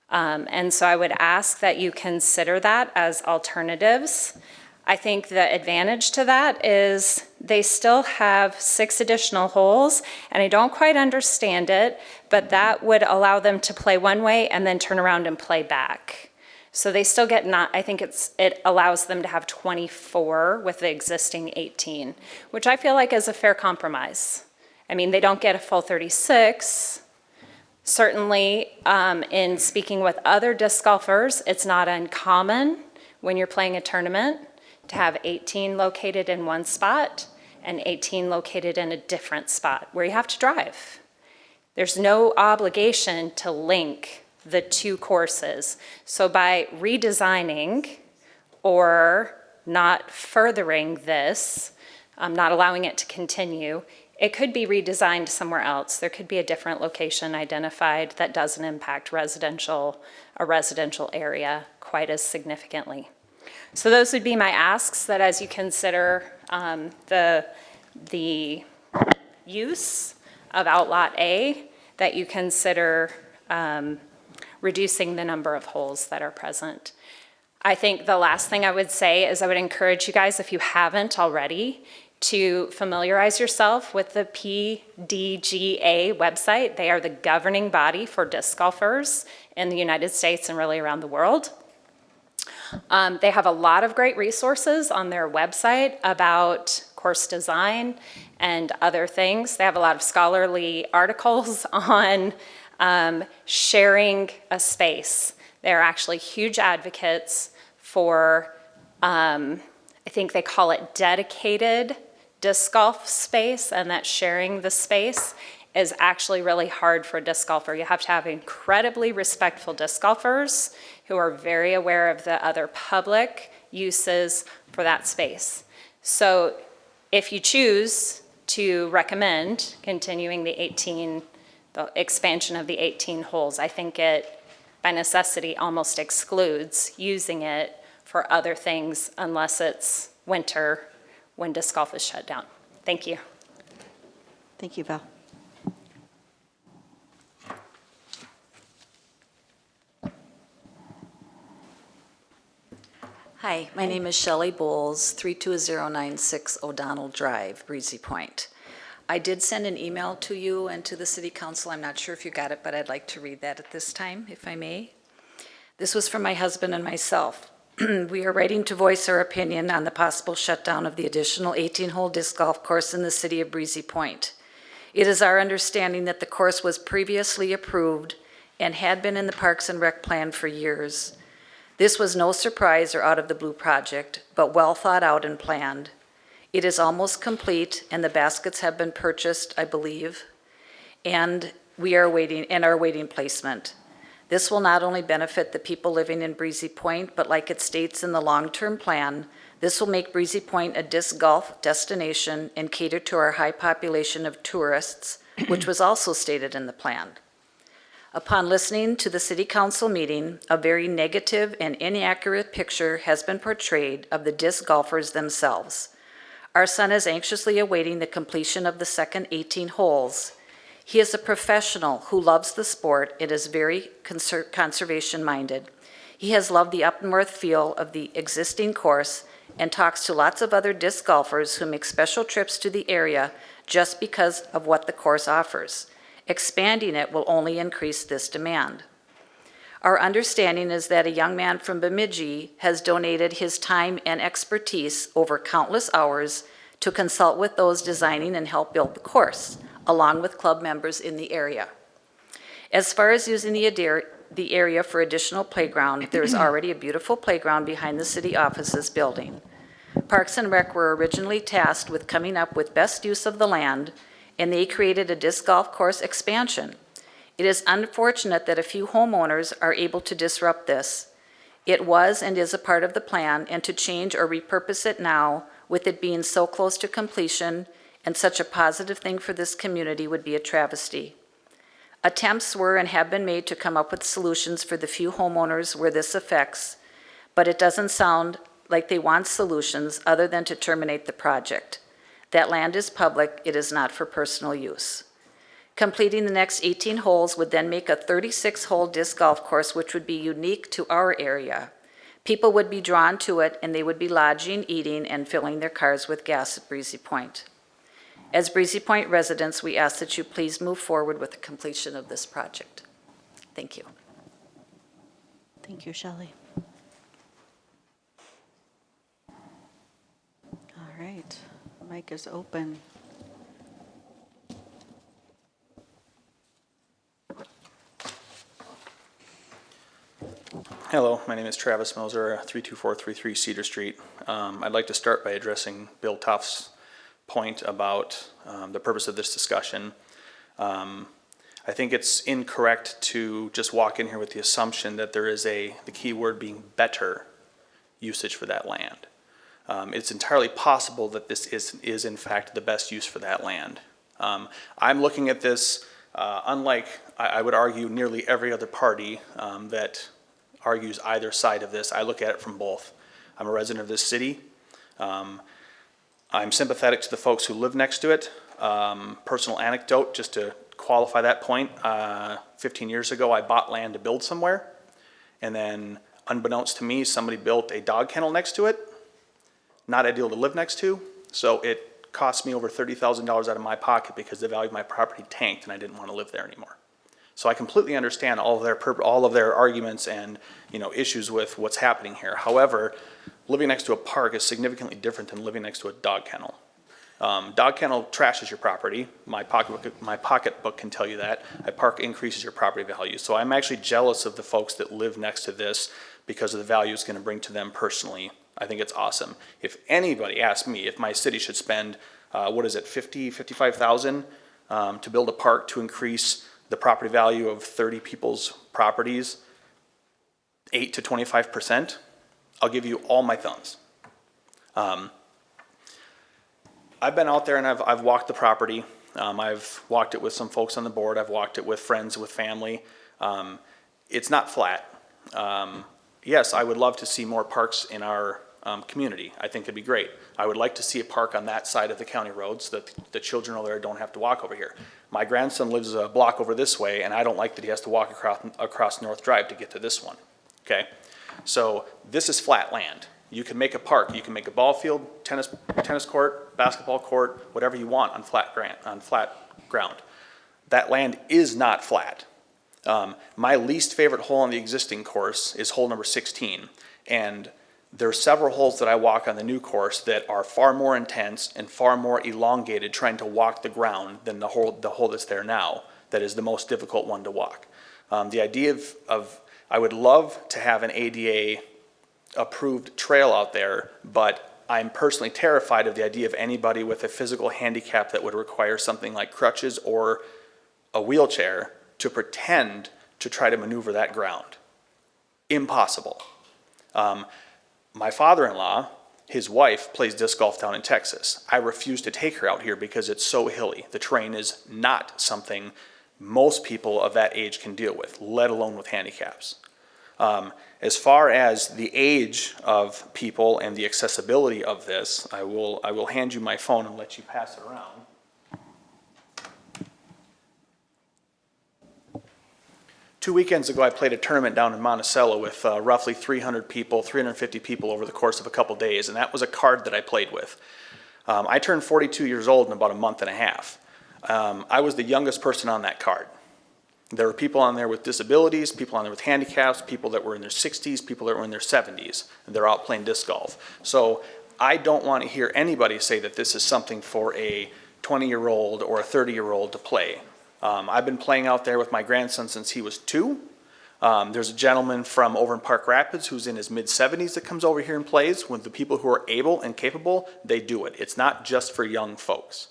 And so I would ask that you consider that as alternatives. I think the advantage to that is they still have 6 additional holes, and I don't quite understand it, but that would allow them to play one way and then turn around and play back. So they still get I think it allows them to have 24 with the existing 18, which I feel like is a fair compromise. I mean, they don't get a full 36. Certainly, in speaking with other disc golfers, it's not uncommon when you're playing a tournament to have 18 located in one spot and 18 located in a different spot where you have to drive. There's no obligation to link the 2 courses. So by redesigning or not furthering this, not allowing it to continue, it could be redesigned somewhere else. There could be a different location identified that doesn't impact a residential area quite as significantly. So those would be my asks, that as you consider the use of Outlot A, that you consider reducing the number of holes that are present. I think the last thing I would say is I would encourage you guys, if you haven't already, to familiarize yourself with the PDGA website. They are the governing body for disc golfers in the United States and really around the world. They have a lot of great resources on their website about course design and other things. They have a lot of scholarly articles on sharing a space. They're actually huge advocates for, I think they call it dedicated disc golf space, and that sharing the space is actually really hard for a disc golfer. You have to have incredibly respectful disc golfers who are very aware of the other public uses for that space. So if you choose to recommend continuing the expansion of the 18 holes, I think it, by necessity, almost excludes using it for other things unless it's winter when disc golf is shut down. Thank you. Thank you, Val. Hi, my name is Shelly Bowles, 32096 O'Donnell Drive, Breezy Point. I did send an email to you and to the city council. I'm not sure if you got it, but I'd like to read that at this time, if I may. This was from my husband and myself. We are writing to voice our opinion on the possible shutdown of the additional 18-hole disc golf course in the city of Breezy Point. It is our understanding that the course was previously approved and had been in the Parks and Rec plan for years. This was no surprise or out of the blue project, but well thought out and planned. It is almost complete and the baskets have been purchased, I believe, and we are awaiting placement. This will not only benefit the people living in Breezy Point, but like it states in the long-term plan, this will make Breezy Point a disc golf destination and cater to our high population of tourists, which was also stated in the plan. Upon listening to the city council meeting, a very negative and inaccurate picture has been portrayed of the disc golfers themselves. Our son is anxiously awaiting the completion of the second 18 holes. He is a professional who loves the sport and is very conservation-minded. He has loved the up north feel of the existing course and talks to lots of other disc golfers who make special trips to the area just because of what the course offers. Expanding it will only increase this demand. Our understanding is that a young man from Bemidji has donated his time and expertise over countless hours to consult with those designing and help build the course, along with club members in the area. As far as using the area for additional playground, there is already a beautiful playground behind the city offices building. Parks and Rec were originally tasked with coming up with best use of the land, and they created a disc golf course expansion. It is unfortunate that a few homeowners are able to disrupt this. It was and is a part of the plan, and to change or repurpose it now, with it being so close to completion and such a positive thing for this community, would be a travesty. Attempts were and have been made to come up with solutions for the few homeowners where this affects, but it doesn't sound like they want solutions other than to terminate the project. That land is public, it is not for personal use. Completing the next 18 holes would then make a 36-hole disc golf course, which would be unique to our area. People would be drawn to it, and they would be lodging, eating, and filling their cars with gas at Breezy Point. As Breezy Point residents, we ask that you please move forward with the completion of this project. Thank you. Thank you, Shelly. All right, mic is open. Hello, my name is Travis Moser, 32433 Cedar Street. I'd like to start by addressing Bill Tuff's point about the purpose of this discussion. I think it's incorrect to just walk in here with the assumption that there is the key word being better usage for that land. It's entirely possible that this is in fact the best use for that land. I'm looking at this unlike, I would argue, nearly every other party that argues either side of this. I look at it from both. I'm a resident of this city. I'm sympathetic to the folks who live next to it. Personal anecdote, just to qualify that point, 15 years ago I bought land to build somewhere, and then unbeknownst to me, somebody built a dog kennel next to it. Not ideal to live next to, so it cost me over $30,000 out of my pocket because the value of my property tanked and I didn't want to live there anymore. So I completely understand all of their arguments and issues with what's happening here. However, living next to a park is significantly different than living next to a dog kennel. Dog kennel trashes your property. My pocketbook can tell you that. A park increases your property value. So I'm actually jealous of the folks that live next to this because of the value it's going to bring to them personally. I think it's awesome. If anybody asks me if my city should spend, $55,000 to build a park to increase the property value of 30 people's properties 8 to 25%, I'll give you all my thumbs. I've been out there and I've walked the property. I've walked it with some folks on the board. I've walked it with friends, with family. It's not flat. Yes, I would love to see more parks in our community. I think it'd be great. I would like to see a park on that side of the county road so that the children over there don't have to walk over here. My grandson lives a block over this way, and I don't like that he has to walk across North Drive to get to this one. Okay? So this is flat land. You can make a park, you can make a ball field, tennis court, basketball court, whatever you want on flat ground. That land is not flat. My least favorite hole on the existing course is hole number 16. And there are several holes that I walk on the new course that are far more intense and far more elongated trying to walk the ground than the hole that's there now. That is the most difficult one to walk. The idea of I would love to have an ADA approved trail out there, but I'm personally terrified of the idea of anybody with a physical handicap that would require something like crutches or a wheelchair to pretend to try to maneuver that ground. Impossible. My father-in-law, his wife, plays disc golf down in Texas. I refuse to take her out here because it's so hilly. The terrain is not something most people of that age can deal with, let alone with handicaps. As far as the age of people and the accessibility of this, I will hand you my phone and let you pass it around. 2 weekends ago, I played a tournament down in Monticello with roughly 300 people, 350 people over the course of a couple days, and that was a card that I played with. I turned 42 years old in about a month and a half. I was the youngest person on that card. There were people on there with disabilities, people on there with handicaps, people that were in their 60s, people that were in their 70s, and they're out playing disc golf. So I don't want to hear anybody say that this is something for a 20-year-old or a 30-year-old to play. I've been playing out there with my grandson since he was 2. There's a gentleman from over in Park Rapids who's in his mid-70s that comes over here and plays. With the people who are able and capable, they do it. It's not just for young folks.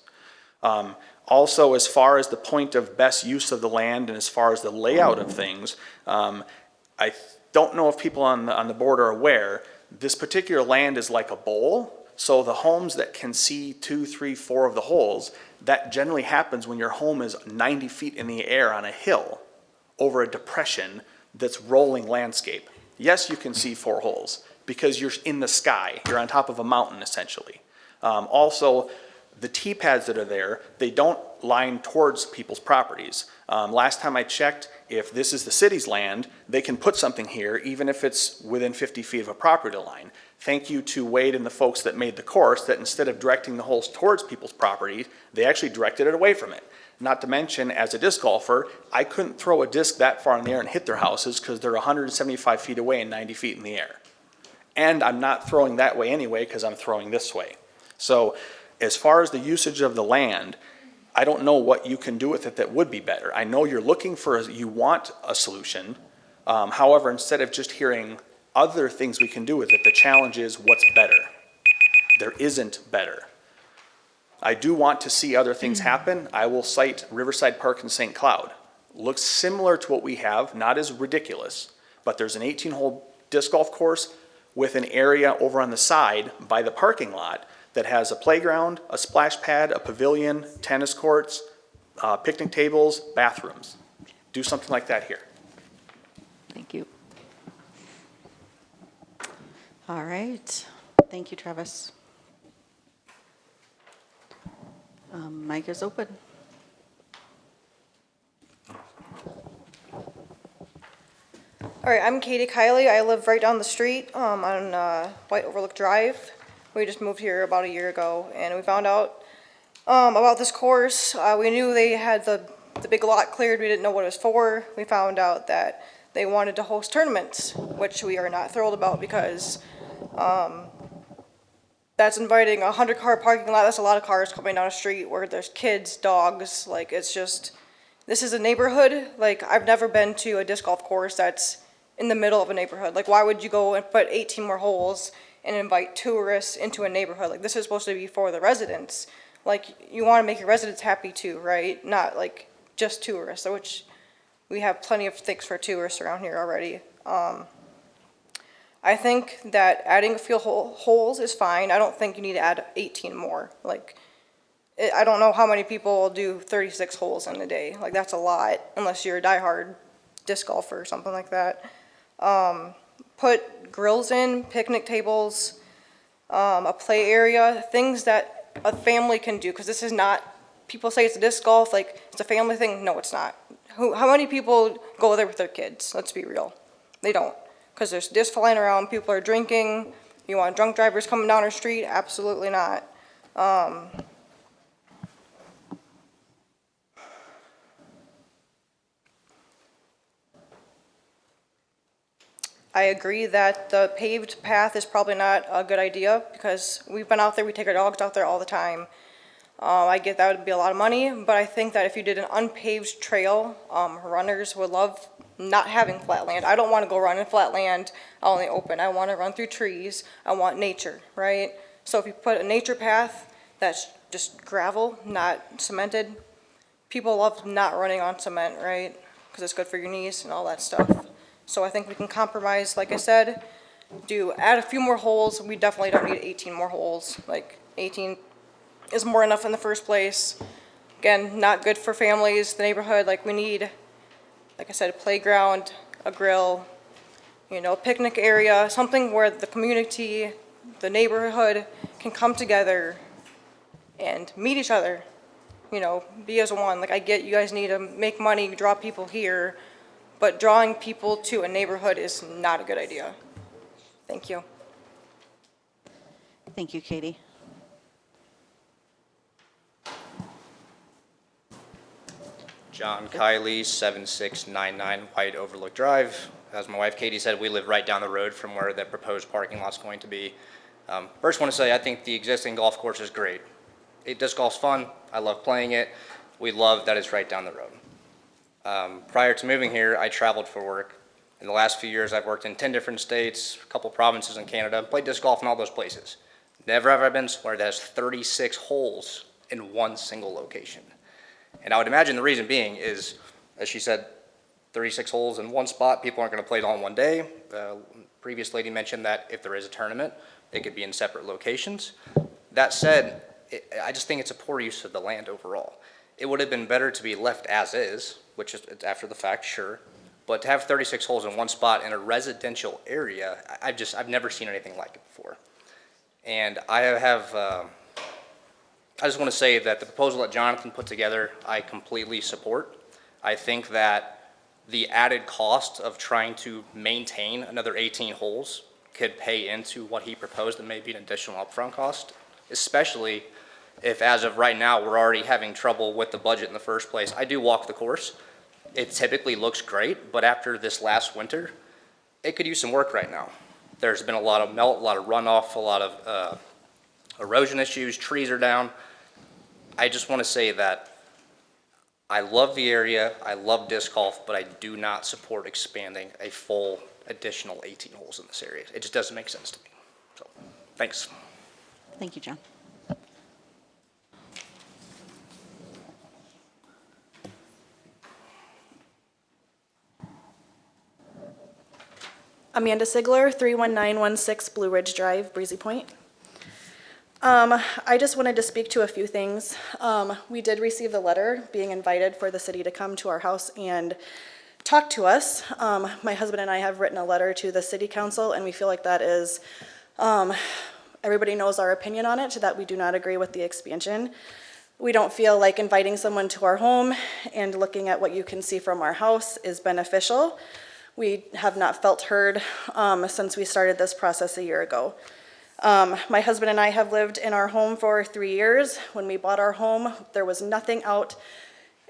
Also, as far as the point of best use of the land and as far as the layout of things, I don't know if people on the board are aware, this particular land is like a bowl. So the homes that can see 2, 3, 4 of the holes, that generally happens when your home is 90 feet in the air on a hill over a depression that's rolling landscape. Yes, you can see 4 holes because you're in the sky. You're on top of a mountain, essentially. Also, the tee pads that are there, they don't line towards people's properties. Last time I checked, if this is the city's land, they can put something here even if it's within 50 feet of a property line. Thank you to Wade and the folks that made the course that instead of directing the holes towards people's property, they actually directed it away from it. Not to mention, as a disc golfer, I couldn't throw a disc that far in the air and hit their houses because they're 175 feet away and 90 feet in the air. And I'm not throwing that way anyway because I'm throwing this way. So as far as the usage of the land, I don't know what you can do with it that would be better. I know you're looking for, you want a solution. However, instead of just hearing other things we can do with it, the challenge is what's better. There isn't better. I do want to see other things happen. I will cite Riverside Park in St. Cloud. Looks similar to what we have, not as ridiculous, but there's an 18-hole disc golf course with an area over on the side by the parking lot that has a playground, a splash pad, a pavilion, tennis courts, picnic tables, bathrooms. Do something like that here. Thank you. All right. Thank you, Travis. Mic is open. All right, I'm Katie Kiley. I live right down the street on White Overlook Drive. We just moved here about a year ago, and we found out about this course. We knew they had the big lot cleared. We didn't know what it was for. We found out that they wanted to host tournaments, which we are not thrilled about because that's inviting a 100-car parking lot. That's a lot of cars coming down a street where there's kids, dogs. Like, it's just, this is a neighborhood. Like, I've never been to a disc golf course that's in the middle of a neighborhood. Like, why would you go and put 18 more holes and invite tourists into a neighborhood? Like, this is supposed to be for the residents. Like, you want to make your residents happy too, right? Not like just tourists, which we have plenty of things for tourists around here already. I think that adding a few holes is fine. I don't think you need to add 18 more. Like, I don't know how many people will do 36 holes in a day. Like, that's a lot, unless you're a diehard disc golfer or something like that. Put grills in, picnic tables, a play area, things that a family can do, because this is not, people say it's a disc golf, like it's a family thing. No, it's not. How many people go there with their kids? Let's be real. They don't, because there's discs flying around, people are drinking, You want drunk drivers coming down our street? Absolutely not. I agree that the paved path is probably not a good idea because we've been out there, we take our dogs out there all the time. I get that would be a lot of money, but I think that if you did an unpaved trail, runners would love not having flat land. I don't want to go run in flat land out in the open. I want to run through trees. I want nature, right? So if you put a nature path that's just gravel, not cemented, people love not running on cement, right? Because it's good for your knees and all that stuff. So I think we can compromise, like I said, add a few more holes. We definitely don't need 18 more holes. Like 18 is more enough in the first place. Again, not good for families, the neighborhood. Like we need, like I said, a playground, a grill, a picnic area, something where the community, the neighborhood can come together and meet each other, be as one. Like I get you guys need to make money, draw people here, but drawing people to a neighborhood is not a good idea. Thank you. Thank you, Katie. John Kiley, 7699 White Overlook Drive. As my wife Katie said, we live right down the road from where the proposed parking lot's going to be. First, want to say I think the existing golf course is great. Disc golf's fun. I love playing it. We love that it's right down the road. Prior to moving here, I traveled for work. In the last few years, I've worked in 10 different states, a couple provinces in Canada, played disc golf in all those places. Never have I been somewhere that has 36 holes in one single location. And I would imagine the reason being is, as she said, 36 holes in one spot, people aren't going to play it all in one day. The previous lady mentioned that if there is a tournament, it could be in separate locations. That said, I just think it's a poor use of the land overall. It would have been better to be left as is, which is after the fact, sure, but to have 36 holes in one spot in a residential area, I've never seen anything like it before. And I just want to say that the proposal that Jonathan put together, I completely support. I think that the added cost of trying to maintain another 18 holes could pay into what he proposed and maybe an additional upfront cost, especially if as of right now we're already having trouble with the budget in the first place. I do walk the course. It typically looks great, but after this last winter, it could use some work right now. There's been a lot of melt, a lot of runoff, a lot of erosion issues, trees are down. I just want to say that I love the area, I love disc golf, but I do not support expanding a full additional 18 holes in this area. It just doesn't make sense to me. So, thanks. Thank you, John. Amanda Sigler, 31916 Blue Ridge Drive, Breezy Point. I just wanted to speak to a few things. We did receive the letter being invited for the city to come to our house and talk to us. My husband and I have written a letter to the city council, and we feel like that is, everybody knows our opinion on it, that we do not agree with the expansion. We don't feel like inviting someone to our home and looking at what you can see from our house is beneficial. We have not felt heard since we started this process a year ago. My husband and I have lived in our home for 3 years. When we bought our home, there was nothing out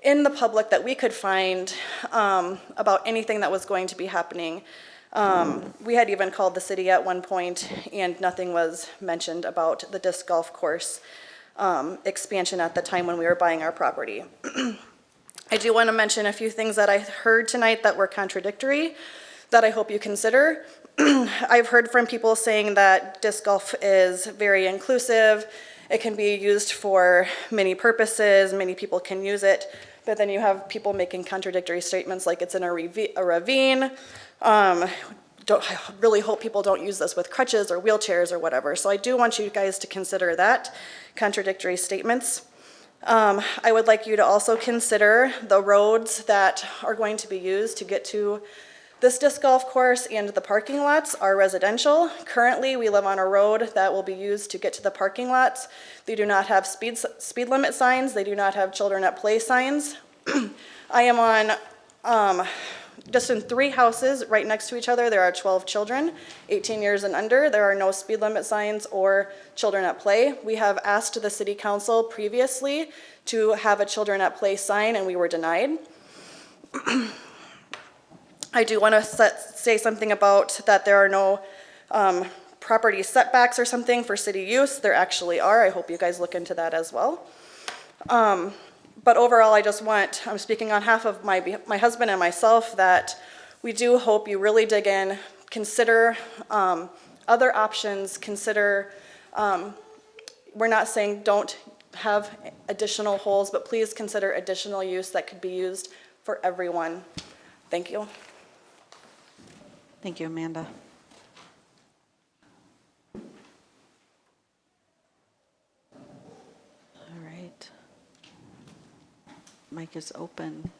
in the public that we could find about anything that was going to be happening. We had even called the city at one point, and nothing was mentioned about the disc golf course expansion at the time when we were buying our property. I do want to mention a few things that I heard tonight that were contradictory that I hope you consider. I've heard from people saying that disc golf is very inclusive. It can be used for many purposes. Many people can use it. But then you have people making contradictory statements like it's in a ravine. I really hope people don't use this with crutches or wheelchairs or whatever. So I do want you guys to consider that, contradictory statements. I would like you to also consider the roads that are going to be used to get to this disc golf course, and the parking lots are residential. Currently, we live on a road that will be used to get to the parking lots. They do not have speed limit signs. They do not have children at play signs. I am on just in 3 houses right next to each other, there are 12 children, 18 years and under. There are no speed limit signs or children at play. We have asked the city council previously to have a children at play sign, and we were denied. I do want to say something about that there are no property setbacks or something for city use. There actually are. I hope you guys look into that as well. But overall, I'm speaking on behalf of my husband and myself, that we do hope you really dig in, consider other options, we're not saying don't have additional holes, but please consider additional use that could be used for everyone. Thank you. Thank you, Amanda. All right. Mic is open.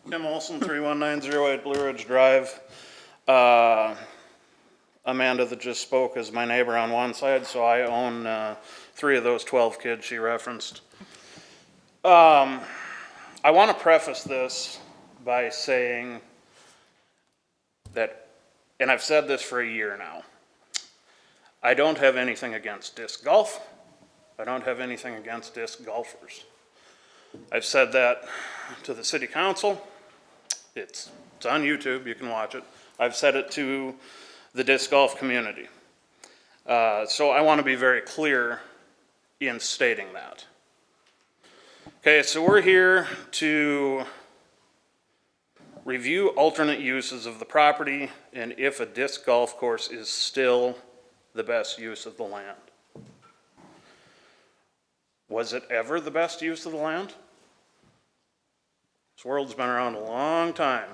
Tim Olson, 31908 Blue Ridge Drive. Amanda that just spoke is my neighbor on one side, so I own 3 of those 12 kids she referenced. I want to preface this by saying that, and I've said this for a year now, I don't have anything against disc golf. I don't have anything against disc golfers. I've said that to the city council. It's on YouTube, you can watch it. I've said it to the disc golf community. So I want to be very clear in stating that. Okay, so we're here to review alternate uses of the property and if a disc golf course is still the best use of the land. Was it ever the best use of the land? This world's been around a long time,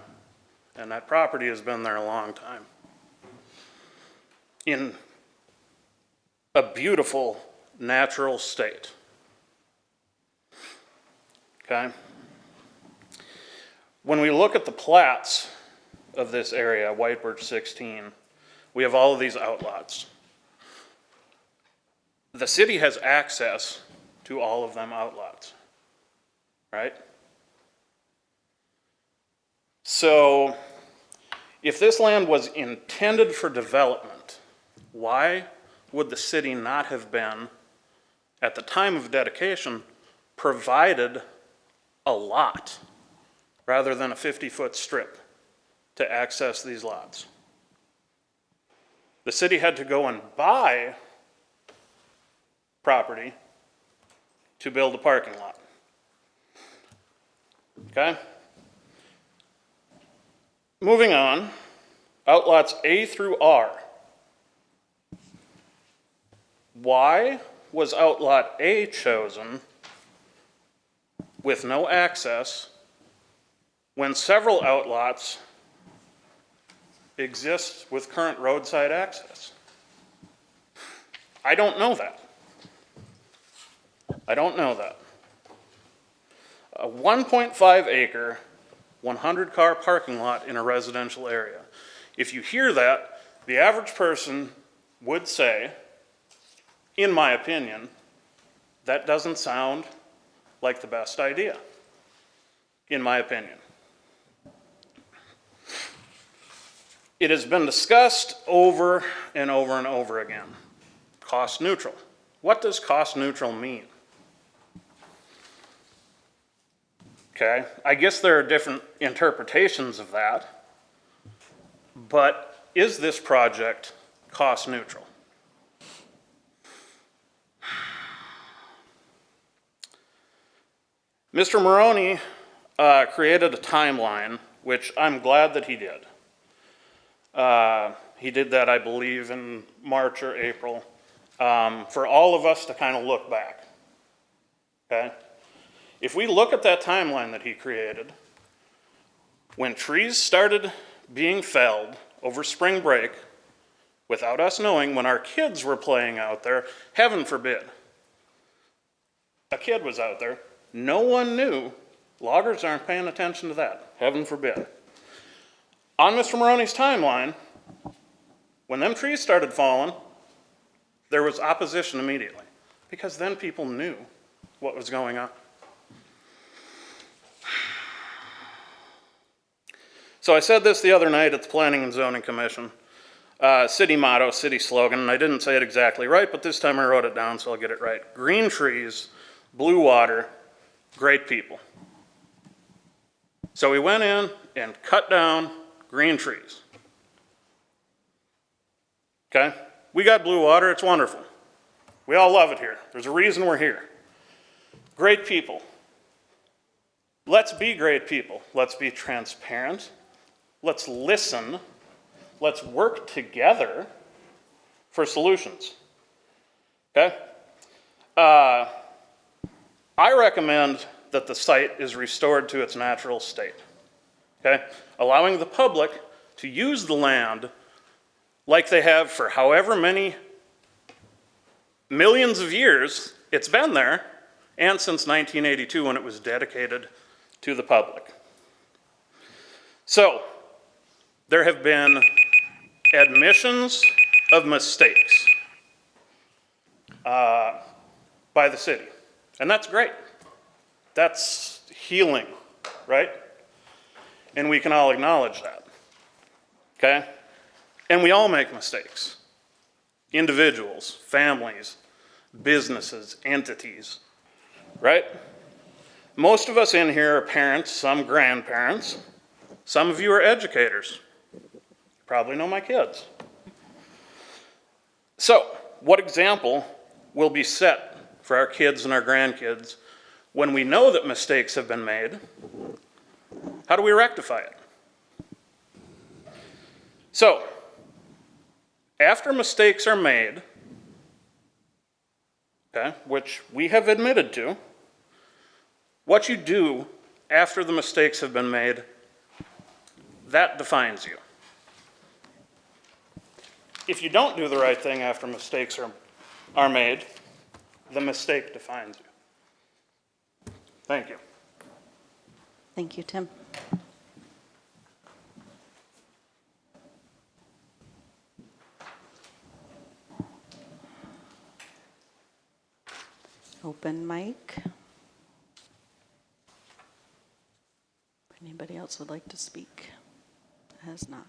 and that property has been there a long time. In a beautiful, natural state. Okay? When we look at the plats of this area, White Birch 16, we have all of these outlots. The city has access to all of them outlots, right? So, if this land was intended for development, why would the city not have been, at the time of dedication, provided a lot rather than a 50-foot strip to access these lots? The city had to go and buy property to build a parking lot. Okay? Moving on, outlots A through R. Why was outlot A chosen with no access when several outlots exist with current roadside access? I don't know that. I don't know that. A 1.5 acre, 100-car parking lot in a residential area. If you hear that, the average person would say, in my opinion, that doesn't sound like the best idea, in my opinion. It has been discussed over and over and over again. Cost neutral. What does cost neutral mean? Okay, I guess there are different interpretations of that, but is this project cost neutral? Mr. Maroney created a timeline, which I'm glad that he did. He did that, I believe, in March or April, for all of us to kind of look back, okay? If we look at that timeline that he created, when trees started being felled over spring break, without us knowing, when our kids were playing out there, heaven forbid, a kid was out there, no one knew, loggers aren't paying attention to that, heaven forbid. On Mr. Maroney's timeline, when them trees started falling, there was opposition immediately. because then people knew what was going on. So I said this the other night at the Planning and Zoning Commission. City motto, city slogan, and I didn't say it exactly right, but this time I wrote it down, so I'll get it right. Green trees, blue water, great people. So we went in and cut down green trees. Okay? We got blue water, it's wonderful. We all love it here. There's a reason we're here. Great people. Let's be great people. Let's be transparent. Let's listen. Let's work together for solutions. Okay? I recommend that the site is restored to its natural state. Okay? Allowing the public to use the land like they have for however many millions of years it's been there, and since 1982 when it was dedicated to the public. So, there have been admissions of mistakes by the city, and that's great. That's healing, right? And we can all acknowledge that, okay? And we all make mistakes. Individuals, families, businesses, entities, right? Most of us in here are parents, some grandparents. Some of you are educators. Probably know my kids. So, what example will be set for our kids and our grandkids when we know that mistakes have been made? How do we rectify it? So, after mistakes are made, okay, which we have admitted to, what you do after the mistakes have been made, that defines you. If you don't do the right thing after mistakes are made, the mistake defines you. Thank you. Thank you, Tim. Open mic. Anybody else would like to speak? Has not.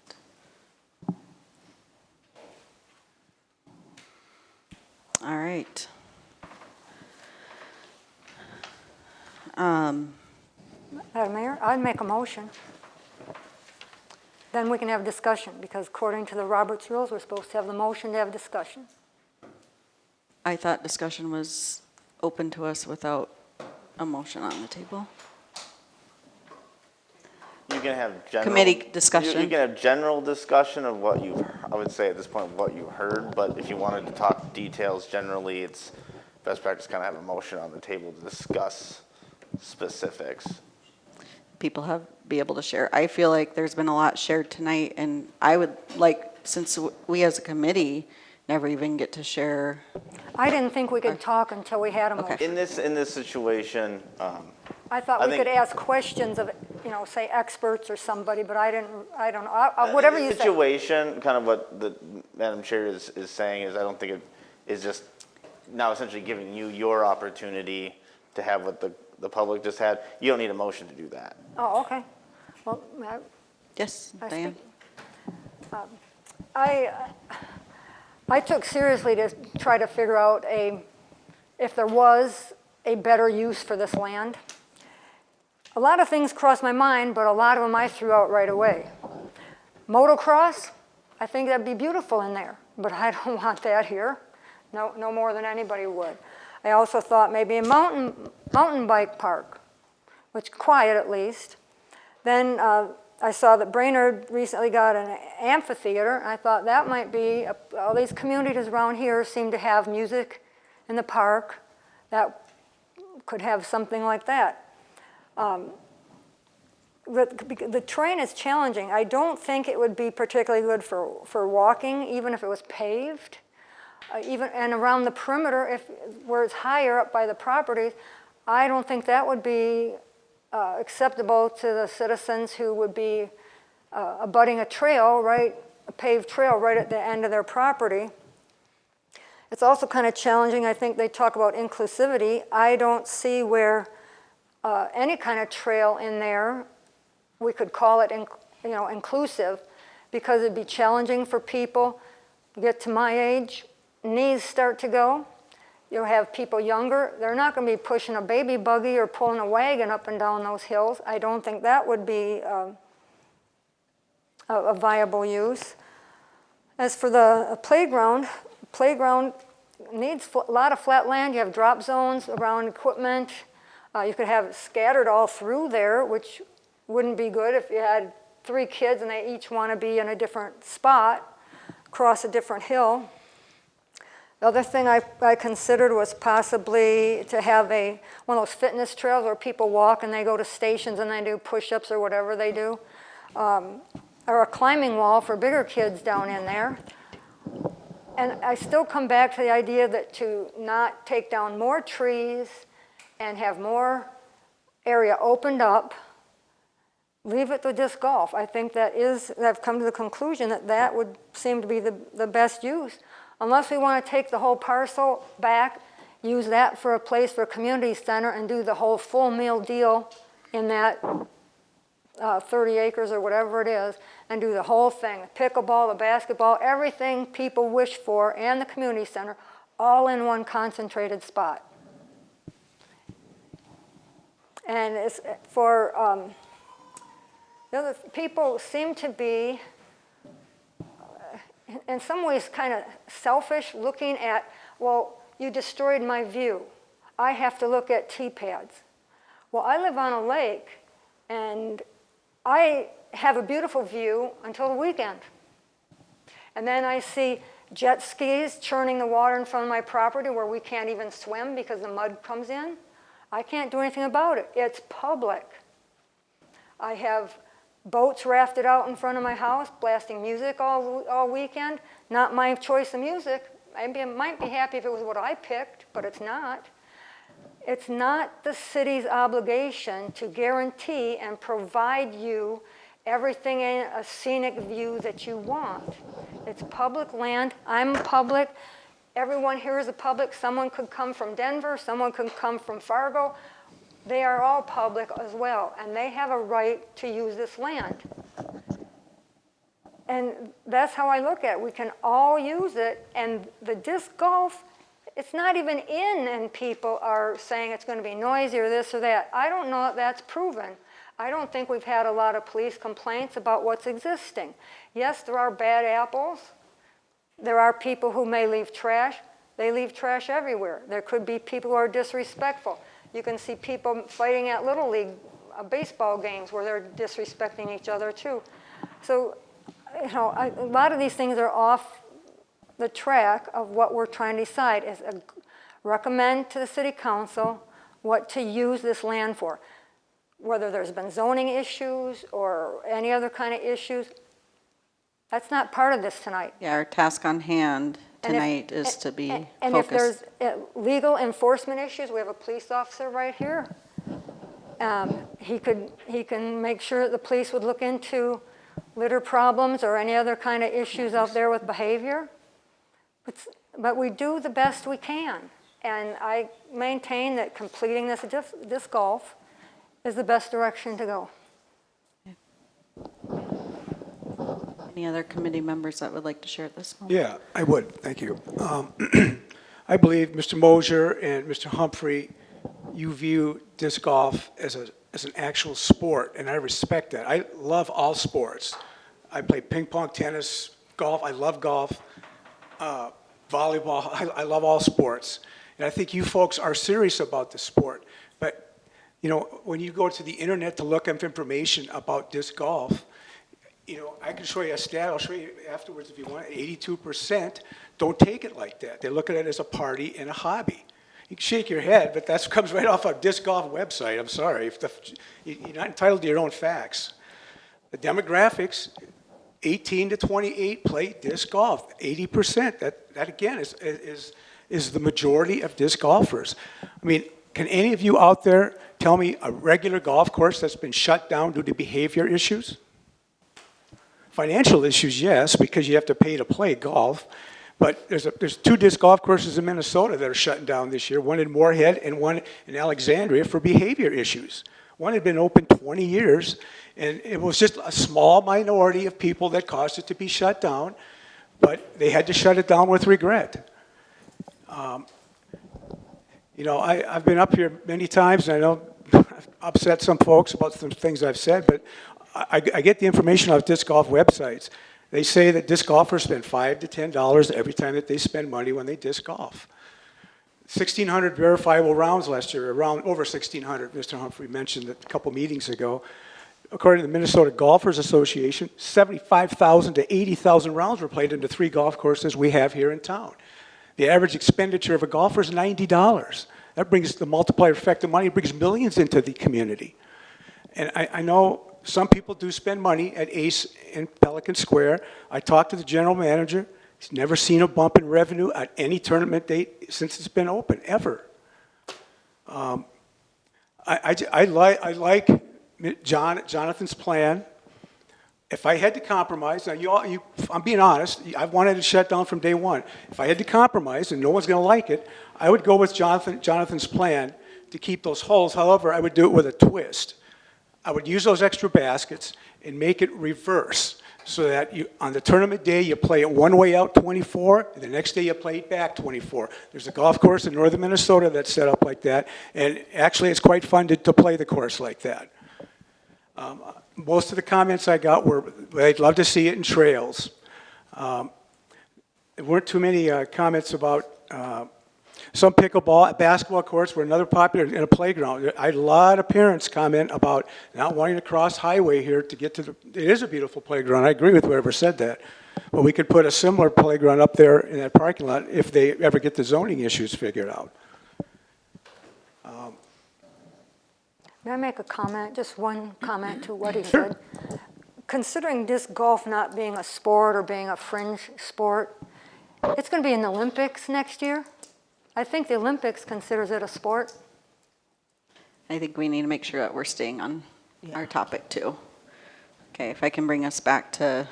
All right. Madam Mayor, I'd make a motion. Then we can have discussion, because according to the Roberts rules, we're supposed to have the motion to have discussion. I thought discussion was open to us without a motion on the table. You can have general. Committee discussion. You can have general discussion of what you've, I would say at this point, what you heard, but if you wanted to talk details generally, it's best practice kind of have a motion on the table to discuss specifics. People be able to share. I feel like there's been a lot shared tonight, and I would like, since we as a committee never even get to share. I didn't think we could talk until we had a motion. In this situation, I thought we think- could ask questions of, say experts or somebody, but I don't know, whatever you say. Situation, kind of what the Madam Chair is saying is I don't think it is just now essentially giving you your opportunity to have what the public just had. You don't need a motion to do that. Oh, okay. Well, Yes, I Diane. I took seriously to try to figure out if there was a better use for this land. A lot of things crossed my mind, but a lot of them I threw out right away. Motocross, I think that'd be beautiful in there, but I don't want that here. No more than anybody would. I also thought maybe a mountain bike park, which quiet at least. Then I saw that Brainerd recently got an amphitheater. I thought that might be, all these communities around here seem to have music in the park. That could have something like that. The terrain is challenging. I don't think it would be particularly good for walking, even if it was paved. And around the perimeter, where it's higher up by the properties, I don't think that would be acceptable to the citizens who would be abutting a paved trail right at the end of their property. It's also kind of challenging. I think they talk about inclusivity. I don't see where any kind of trail in there, we could call it inclusive, because it'd be challenging for people. Get to my age, knees start to go. You'll have people younger, they're not going to be pushing a baby buggy or pulling a wagon up and down those hills. I don't think that would be a viable use. As for the playground needs a lot of flat land. You have drop zones around equipment. You could have it scattered all through there, which wouldn't be good if you had 3 kids and they each want to be in a different spot, across a different hill. The other thing I considered was possibly to have one of those fitness trails where people walk and they go to stations and they do push-ups or whatever they do, or a climbing wall for bigger kids down in there. And I still come back to the idea that to not take down more trees and have more area opened up, leave it to disc golf. I think I've come to the conclusion that would seem to be the best use. Unless we want to take the whole parcel back, use that for a place for a community center and do the whole full meal deal in that 30 acres or whatever it is, and do the whole thing, the pickleball, the basketball, everything people wish for, and the community center, all in one concentrated spot. And it's for the other people seem to be, in some ways, kind of selfish, looking at, well, you destroyed my view. I have to look at T-pads. Well, I live on a lake, and I have a beautiful view until the weekend. And then I see jet skis churning the water in front of my property where we can't even swim because the mud comes in. I can't do anything about it. It's public. I have boats rafted out in front of my house, blasting music all weekend. Not my choice of music. I might be happy if it was what I picked, but it's not. It's not the city's obligation to guarantee and provide you everything in a scenic view that you want. It's public land. I'm public. Everyone here is a public. Someone could come from Denver. Someone could come from Fargo. They are all public as well, and they have a right to use this land. And that's how I look at it. We can all use it, and the disc golf, it's not even in, and people are saying it's going to be noisy or this or that. I don't know that that's proven. I don't think we've had a lot of police complaints about what's existing. Yes, there are bad apples. There are people who may leave trash. They leave trash everywhere. There could be people who are disrespectful. You can see people fighting at Little League baseball games where they're disrespecting each other too. So, you know, a lot of these things are off the track of what we're trying to decide is recommend to the city council what to use this land for. Whether there's been zoning issues or any other kind of issues, that's not part of this tonight. Yeah, our task on hand tonight is to be focused. And if there's legal enforcement issues, we have a police officer right here. He can make sure that the police would look into litter problems or any other kind of issues out there with behavior. But we do the best we can. And I maintain that completing this disc golf is the best direction to go. Any other committee members that would like to share at this moment? Yeah, I would. Thank you. I believe Mr. Moser and Mr. Humphrey, you view disc golf as an actual sport, and I respect that. I love all sports. I play ping pong, tennis, golf. I love golf, volleyball. I love all sports, and I think you folks are serious about the sport. But you know, when you go to the internet to look up information about disc golf, you know, I can show you a stat. I'll show you afterwards if you want. 82% don't take it like that. They look at it as a party and a hobby. You can shake your head, but that comes right off a disc golf website. I'm sorry. You're not entitled to your own facts. The demographics, 18 to 28 play disc golf. 80%. That again is the majority of disc golfers. I mean, can any of you out there tell me a regular golf course that's been shut down due to behavior issues? Financial issues, yes, because you have to pay to play golf. But there's 2 disc golf courses in Minnesota that are shutting down this year, one in Moorhead and one in Alexandria for behavior issues. One had been open 20 years, and it was just a small minority of people that caused it to be shut down, but they had to shut it down with regret. You know, I've been up here many times, and I know I've upset some folks about some things I've said, but I get the information off disc golf websites. They say that disc golfers spend $5 to $10 every time that they spend money when they disc golf. 1,600 verifiable rounds last year, around over 1,600. Mr. Humphrey mentioned it a couple meetings ago. According to the Minnesota Golfers Association, 75,000 to 80,000 rounds were played into 3 golf courses we have here in town. The average expenditure of a golfer is $90. That brings the multiplier effect of money, brings millions into the community. And I know some people do spend money at Ace and Pelican Square. I talked to the general manager. He's never seen a bump in revenue at any tournament date since it's been open, ever. I like Jonathan's plan. If I had to compromise, now I'm being honest, I've wanted to shut down from day one. If I had to compromise, and no one's going to like it, I would go with Jonathan's plan to keep those holes. However, I would do it with a twist. I would use those extra baskets and make it reverse, so that on the tournament day, you play it one way out 24, and the next day you play it back 24. There's a golf course in northern Minnesota that's set up like that, and actually it's quite fun to play the course like that. Most of the comments I got were they'd love to see it in trails. There weren't too many comments about some basketball courts were another popular in a playground. I had a lot of parents comment about not wanting to cross highway here to get to it is a beautiful playground. I agree with whoever said that. But we could put a similar playground up there in that parking lot if they ever get the zoning issues figured out. May I make a comment, just one comment to what he said? Considering disc golf not being a sport or being a fringe sport, it's going to be in the Olympics next year. I think the Olympics considers it a sport. I think we need to make sure that we're staying on our topic too. Okay, if I can bring us back to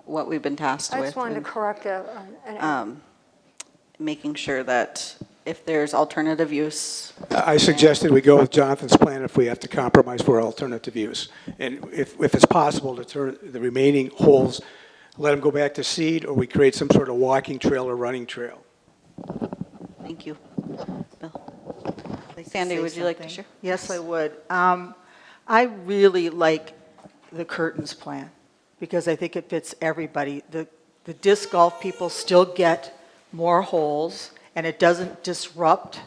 what we've been tasked with. I just wanted to correct making sure that if there's alternative use. I suggested we go with Jonathan's plan if we have to compromise for alternative use. And if it's possible to turn the remaining holes, let them go back to seed, or we create some sort of walking trail or running trail. Thank you. Bill. Sandy, would you like to share? Yes, I would. I really like the Curtin's plan because I think it fits everybody. The disc golf people still get more holes, and it doesn't disrupt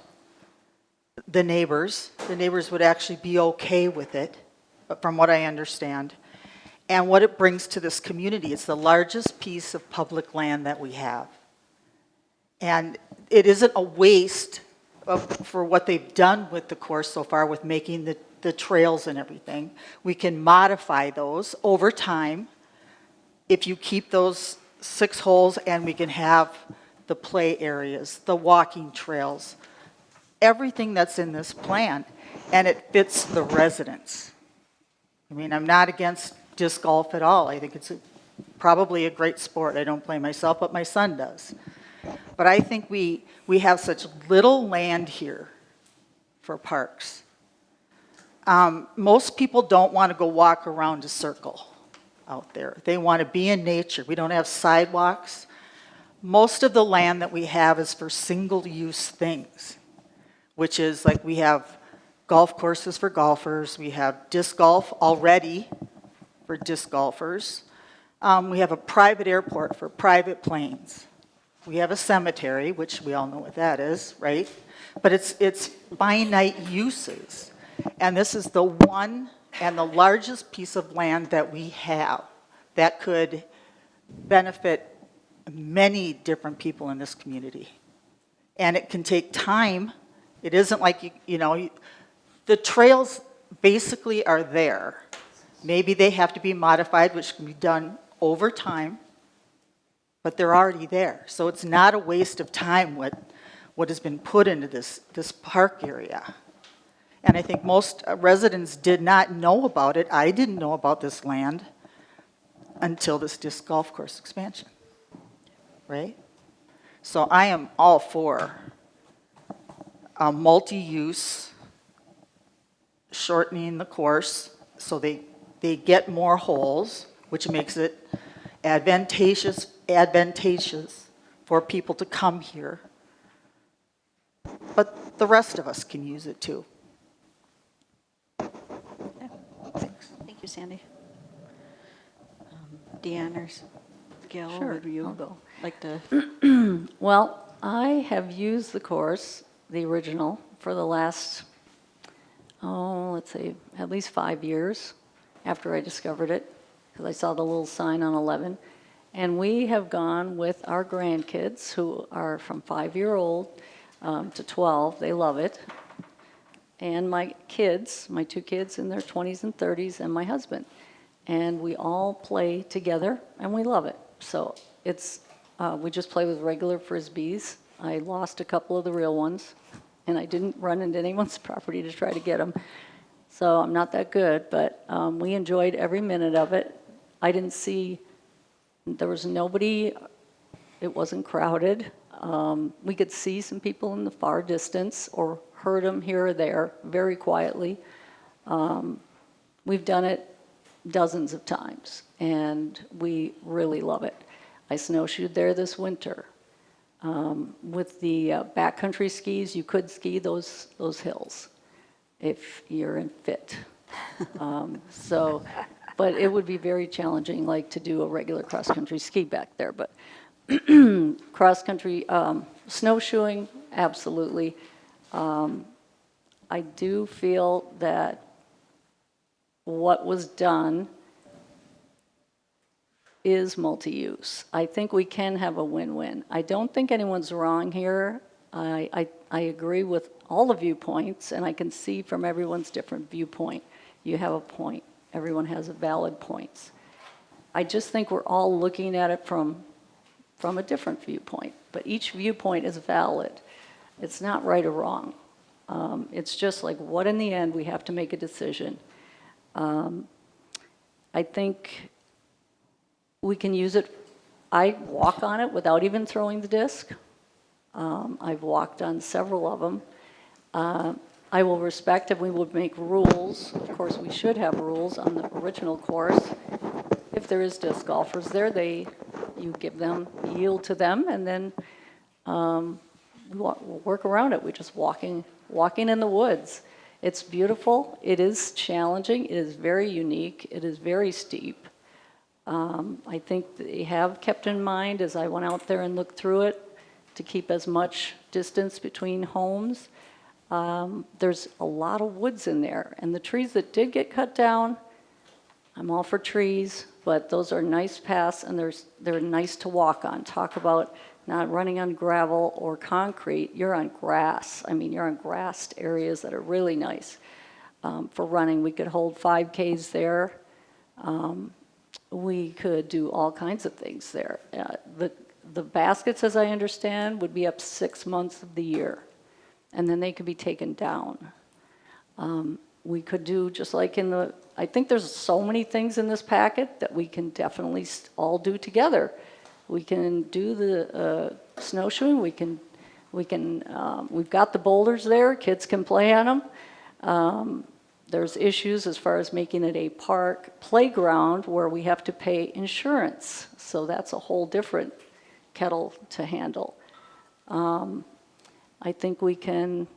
the neighbors. The neighbors would actually be okay with it, from what I understand. And what it brings to this community, it's the largest piece of public land that we have. And it isn't a waste for what they've done with the course so far with making the trails and everything. We can modify those over time if you keep those 6 holes, and we can have the play areas, the walking trails, everything that's in this plan, and it fits the residents. I mean, I'm not against disc golf at all. I think it's probably a great sport. I don't play myself, but my son does. But I think we have such little land here for parks. Most people don't want to go walk around a circle out there. They want to be in nature. We don't have sidewalks. Most of the land that we have is for single-use things, which is like we have golf courses for golfers. We have disc golf already for disc golfers. We have a private airport for private planes. We have a cemetery, which we all know what that is, right? But it's finite uses. And this is the one and the largest piece of land that we have that could benefit many different people in this community. And it can take time. It isn't like, the trails basically are there. Maybe they have to be modified, which can be done over time, but they're already there. So it's not a waste of time what has been put into this park area. And I think most residents did not know about it. I didn't know about this land until this disc golf course expansion. Right? So I am all for multi-use, shortening the course so they get more holes, which makes it advantageous for people to come here. But the rest of us can use it too. Thank you, Sandy. Deanne or Gail, Sure, would you I'll go. like to? Well, I have used the course, the original, for the last, let's see, at least 5 years after I discovered it, because I saw the little sign on 11. And we have gone with our grandkids, who are from 5-year-old to 12. They love it. And my kids, my 2 kids in their 20s and 30s, and my husband. And we all play together, and we love it. So it's, we just play with regular Frisbees. I lost a couple of the real ones, and I didn't run into anyone's property to try to get them. So I'm not that good, but we enjoyed every minute of it. I didn't see, there was nobody, it wasn't crowded. We could see some people in the far distance or heard them here or there very quietly. We've done it dozens of times, and we really love it. I snowshoed there this winter. With the backcountry skis, you could ski those hills if you're in fit. But it would be very challenging, like to do a regular cross-country ski back there. But cross-country snowshoeing, absolutely. I do feel that what was done is multi-use. I think we can have a win-win. I don't think anyone's wrong here. I agree with all the viewpoints, and I can see from everyone's different viewpoint. You have a point. Everyone has a valid points. I just think we're all looking at it from a different viewpoint, but each viewpoint is valid. It's not right or wrong. It's just like what in the end we have to make a decision. I think we can use it. I walk on it without even throwing the disc. I've walked on several of them. I will respect if we would make rules. Of course, we should have rules on the original course. If there is disc golfers there, you give them, yield to them, and then we'll work around it. We're just walking in the woods. It's beautiful. It is challenging. It is very unique. It is very steep. I think they have kept in mind, as I went out there and looked through it, to keep as much distance between homes. There's a lot of woods in there, and the trees that did get cut down, I'm all for trees, but those are nice paths, and they're nice to walk on. Talk about not running on gravel or concrete. You're on grass. I mean, you're on grassed areas that are really nice for running. We could hold 5Ks there. We could do all kinds of things there. The baskets, as I understand, would be up 6 months of the year, and then they could be taken down. We could do just like I think there's so many things in this packet that we can definitely all do together. We can do the snowshoeing. We've got the boulders there. Kids can play on them. There's issues as far as making it a park playground where we have to pay insurance. So that's a whole different kettle to handle. I think we can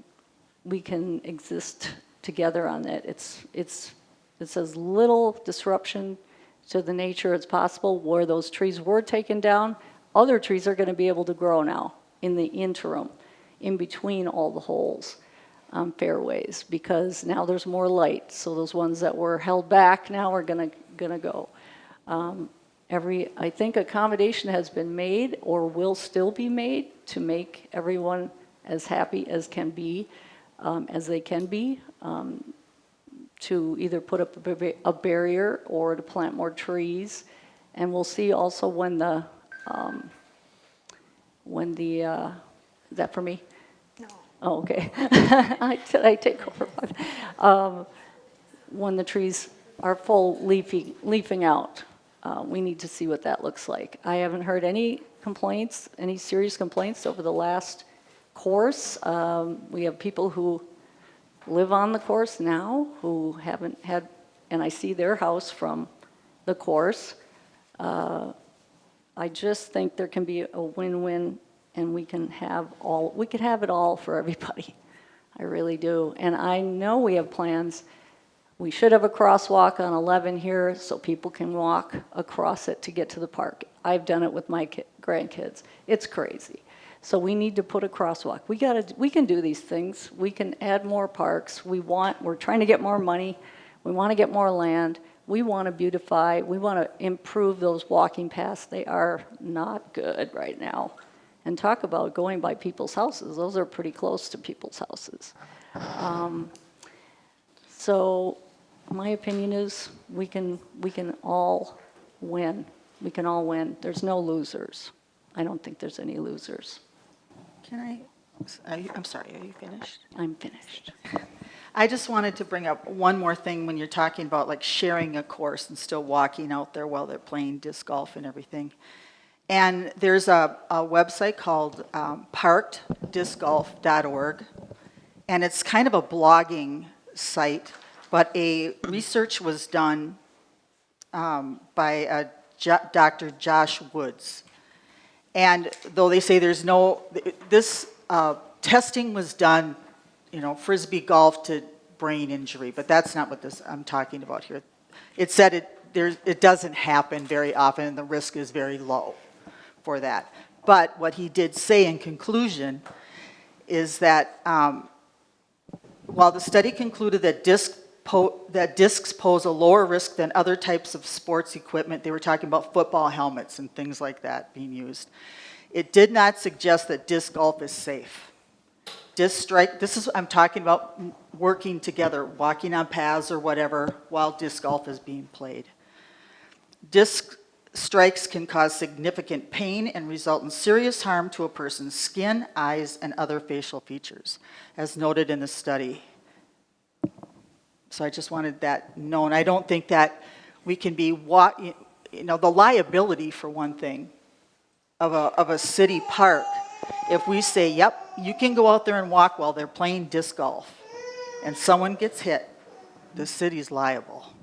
exist together on it. It's as little disruption to the nature as possible. Where those trees were taken down, other trees are going to be able to grow now in the interim, in between all the holes. Fairways, because now there's more light. So those ones that were held back now are gonna go. I think accommodation has been made or will still be made to make everyone as happy as can be, as they can be, to either put up a barrier or to plant more trees. And we'll see also when the is that for me? Oh, okay. I take over. When the trees are full leafing out, we need to see what that looks like. I haven't heard any complaints, any serious complaints over the last course. We have people who live on the course now who haven't had, and I see their house from the course. I just think there can be a win-win, and we could have it all for everybody. I really do. And I know we have plans. We should have a crosswalk on 11 here so people can walk across it to get to the park. I've done it with my grandkids. It's crazy. So we need to put a crosswalk. We can do these things. We can add more parks. We're trying to get more money. We want to get more land. We want to beautify. We want to improve those walking paths. They are not good right now. And talk about going by people's houses. Those are pretty close to people's houses. So my opinion is we can all win. We can all win. There's no losers. I don't think there's any losers. I'm sorry, are you finished? I'm finished. I just wanted to bring up one more thing when you're talking about like sharing a course and still walking out there while they're playing disc golf and everything. And there's a website called parkediscgolf.org, and it's kind of a blogging site, but a research was done by Dr. Josh Woods. And though they say there's this testing was done, Frisbee golf to brain injury, but that's not what I'm talking about here. It said it doesn't happen very often, and the risk is very low for that. But what he did say in conclusion is that while the study concluded that discs pose a lower risk than other types of sports equipment, they were talking about football helmets and things like that being used, it did not suggest that disc golf is safe. I'm talking about working together, walking on paths or whatever, while disc golf is being played. Disc strikes can cause significant pain and result in serious harm to a person's skin, eyes, and other facial features, as noted in the study. So I just wanted that known. I don't think that we can be, the liability, for one thing, of a city park, if we say, yep, you can go out there and walk while they're playing disc golf, and someone gets hit, the city's liable.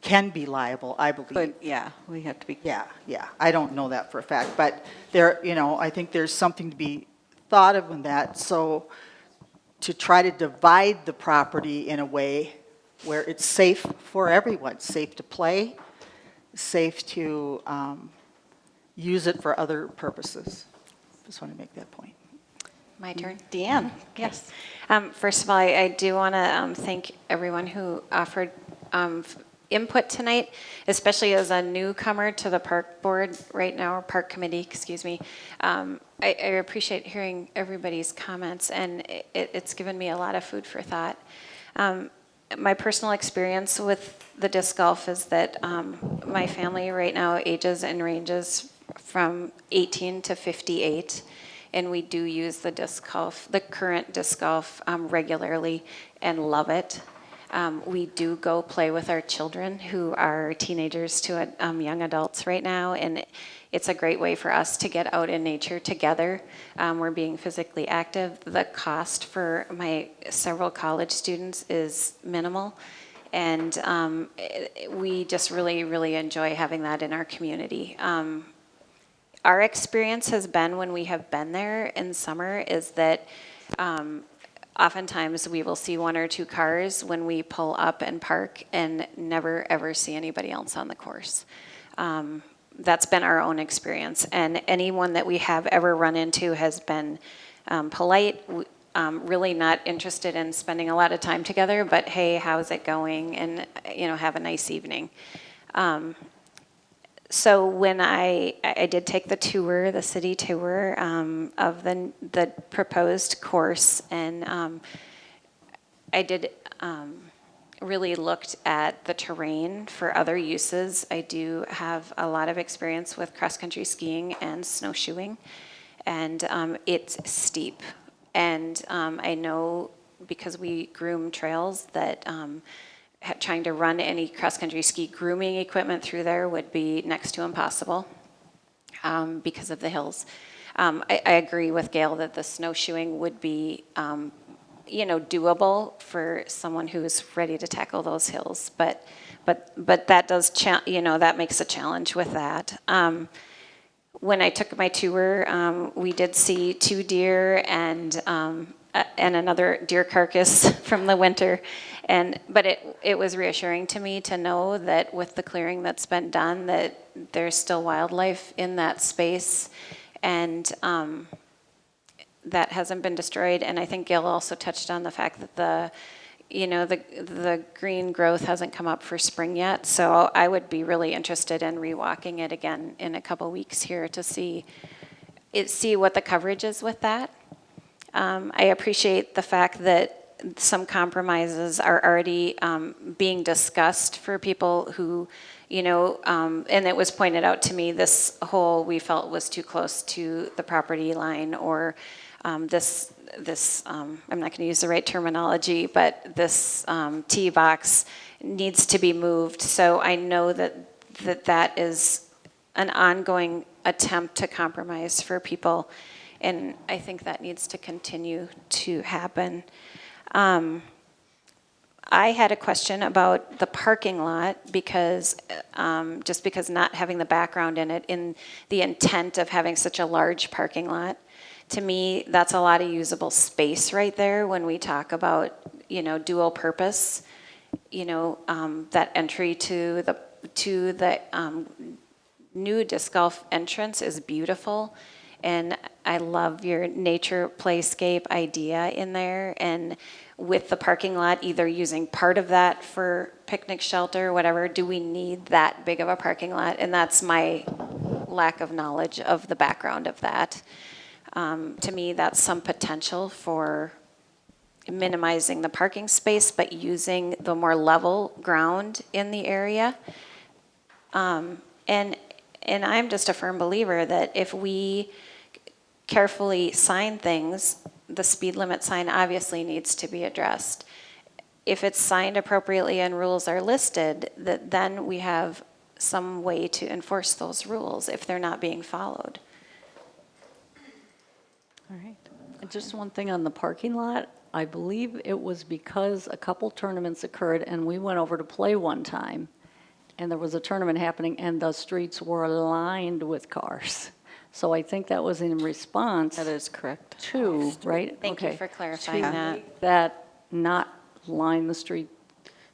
Can be liable, I believe. But yeah, we have to be. Yeah. I don't know that for a fact, but I think there's something to be thought of in that. So to try to divide the property in a way where it's safe for everyone, safe to play, safe to use it for other purposes. Just want to make that point. My turn? Deanne, yes. First of all, I do want to thank everyone who offered input tonight, especially as a newcomer to the park board right now, or park committee, excuse me. I appreciate hearing everybody's comments, and it's given me a lot of food for thought. My personal experience with the disc golf is that my family right now ages and ranges from 18 to 58, and we do use the current disc golf regularly and love it. We do go play with our children who are teenagers to young adults right now, and it's a great way for us to get out in nature together. We're being physically active. The cost for my several college students is minimal, and we just really, really enjoy having that in our community. Our experience has been, when we have been there in summer, is that oftentimes we will see one or two cars when we pull up and park and never ever see anybody else on the course. That's been our own experience, and anyone that we have ever run into has been polite, really not interested in spending a lot of time together, but hey, how's it going, and have a nice evening. So when I did take the tour, the city tour of the proposed course, and I did really looked at the terrain for other uses. I do have a lot of experience with cross-country skiing and snowshoeing, and it's steep. And I know, because we groom trails, that trying to run any cross-country ski grooming equipment through there would be next to impossible. because of the hills. I agree with Gail that the snowshoeing would be, doable for someone who's ready to tackle those hills. But that does, that makes a challenge with that. When I took my tour, we did see 2 deer and another deer carcass from the winter. But it was reassuring to me to know that with the clearing that's been done, that there's still wildlife in that space, and that hasn't been destroyed. And I think Gail also touched on the fact that the green growth hasn't come up for spring yet. So I would be really interested in rewalking it again in a couple weeks here to see what the coverage is with that. I appreciate the fact that some compromises are already being discussed for people who, and it was pointed out to me, this hole we felt was too close to the property line, or this I'm not going to use the right terminology, but this tee box needs to be moved. So I know that is an ongoing attempt to compromise for people, and I think that needs to continue to happen. I had a question about the parking lot because just because not having the background in it, in the intent of having such a large parking lot, to me, that's a lot of usable space right there when we talk about, dual purpose, that entry to the new disc golf entrance is beautiful. And I love your nature playscape idea in there. And with the parking lot, either using part of that for picnic shelter, whatever, do we need that big of a parking lot? And that's my lack of knowledge of the background of that. To me, that's some potential for minimizing the parking space, but using the more level ground in the area. And I'm just a firm believer that if we carefully sign things, the speed limit sign obviously needs to be addressed. If it's signed appropriately and rules are listed, that then we have some way to enforce those rules if they're not being followed. All right. And just one thing on the parking lot. I believe it was because a couple tournaments occurred and we went over to play one time and there was a tournament happening and the streets were lined with cars. So I think that was in response. That is correct. To, right? Thank you for clarifying that. That not line the street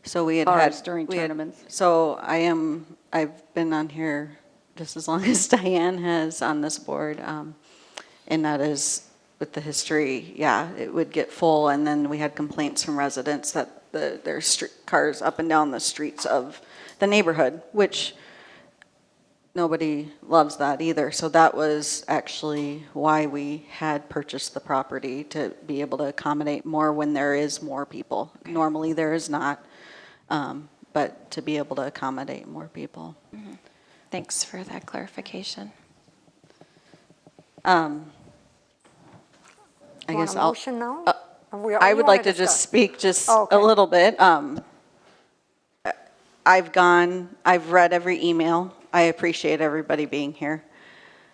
So we had cars had during we had- tournaments. So I've been on here just as long as Diane has on this board, and that is with the history. Yeah, it would get full, and then we had complaints from residents that there's street cars up and down the streets of the neighborhood, which nobody loves that either. So that was actually why we had purchased the property, to be able to accommodate more when there is more people. Okay. Normally there is not, but to be able to accommodate more people. Mm-hmm. Thanks for that clarification. I Want guess a I'll. motion now? I would like to just speak just a little bit. I've read every email. I appreciate everybody being here.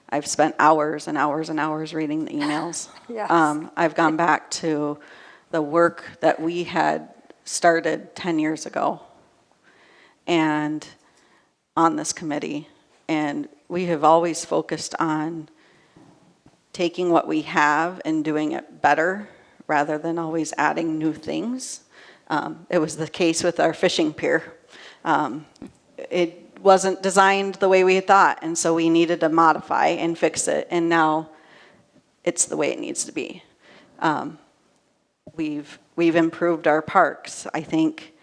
I've spent hours and hours and hours reading the emails. Yes. I've gone back to the work that we had started 10 years ago and on this committee. And we have always focused on taking what we have and doing it better rather than always adding new things. It was the case with our fishing pier. It wasn't designed the way we had thought, and so we needed to modify and fix it, and now it's the way it needs to be. We've improved our parks. I think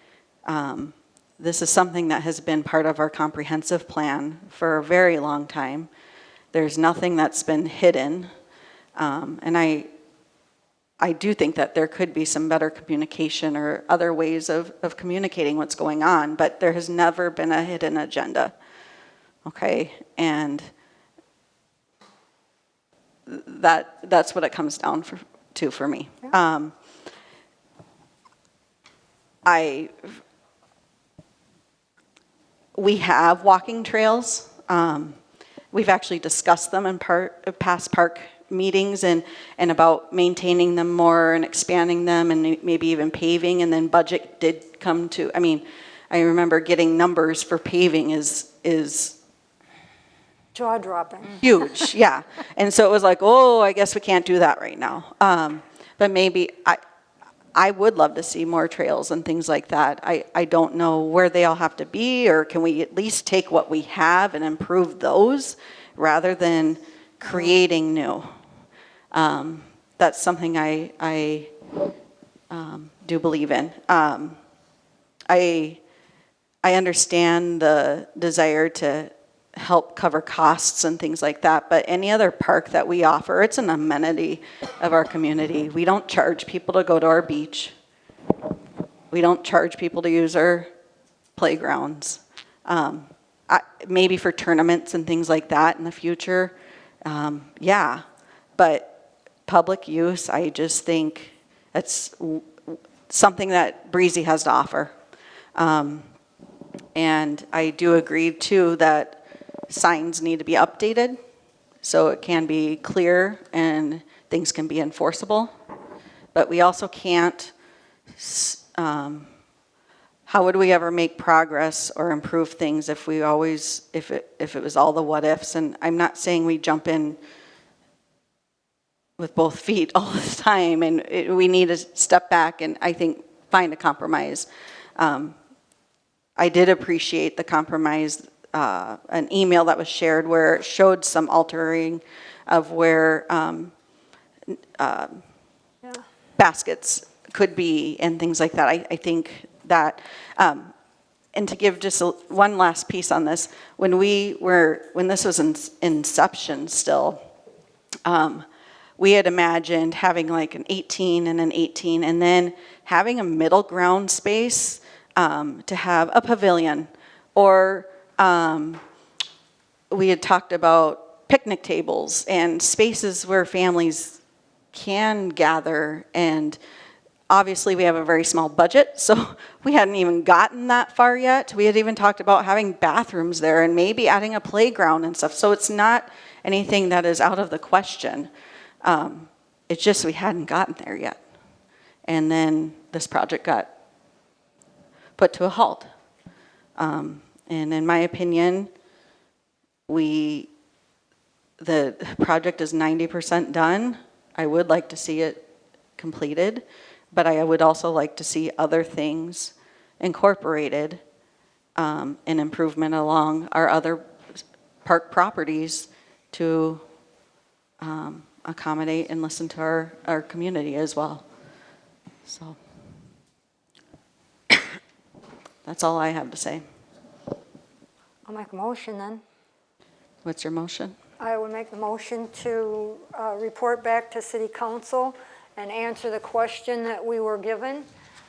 this is something that has been part of our comprehensive plan for a very long time. There's nothing that's been hidden, and I do think that there could be some better communication or other ways of communicating what's going on, but there has never been a hidden agenda, okay? And that's what it comes down to for me. Yeah. We have walking trails. we've actually discussed them in past park meetings and about maintaining them more and expanding them and maybe even paving, and then budget did come to, I mean, I remember getting numbers for paving is Jaw-dropping. huge, yeah. And so it was like, oh, I guess we can't do that right now. But maybe, I would love to see more trails and things like that. I don't know where they all have to be, or can we at least take what we have and improve those rather than creating new? That's something I do believe in. I understand the desire to help cover costs and things like that, but any other park that we offer, it's an amenity of our community. We don't charge people to go to our beach. We don't charge people to use our playgrounds. Maybe for tournaments and things like that in the future, yeah, but public use, I just think it's something that Breezy has to offer. And I do agree too that signs need to be updated so it can be clear and things can be enforceable. But we also can't, how would we ever make progress or improve things if we always, if it was all the what ifs? And I'm not saying we jump in with both feet all the time, and we need to step back and I think find a compromise. I did appreciate the compromise, an email that was shared where it showed some altering of where baskets could be and things like that. I think that, and to give just one last piece on this, when this was in inception still, we had imagined having like an 18 and an 18 and then having a middle ground space to have a pavilion, or we had talked about picnic tables and spaces where families can gather. And obviously we have a very small budget, so we hadn't even gotten that far yet. We had even talked about having bathrooms there and maybe adding a playground and stuff. So it's not anything that is out of the question. It's just we hadn't gotten there yet. And then this project got put to a halt. And in my opinion, the project is 90% done. I would like to see it completed, but I would also like to see other things incorporated, and improvement along our other park properties to accommodate and listen to our community as well. So that's all I have to say. I'll make a motion then. What's your motion? I would make the motion to report back to City Council and answer the question that we were given,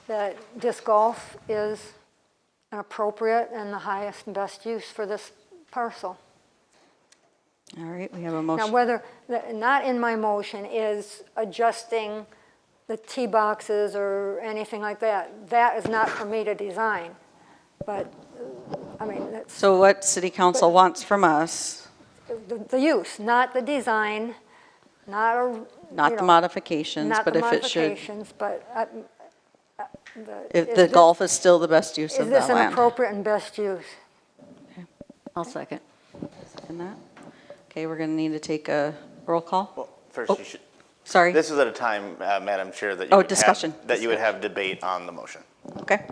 that disc golf is an appropriate and the highest and best use for this parcel. All right, we have a motion. Now, whether, not in my motion is adjusting the tee boxes or anything like that. That is not for me to design. But, I mean, that's... So what City Council wants from us? The use, not the design, not the modifications, but if it should... Not the modifications, but... if the golf is still the best use of that land. Is this an appropriate and best use? Okay. I'll second. Second that. Okay, we're going to need to take a roll call. Well, first you should. Sorry. This is at a time, Madam Chair, that you would discussion. you would have debate on the motion. Okay.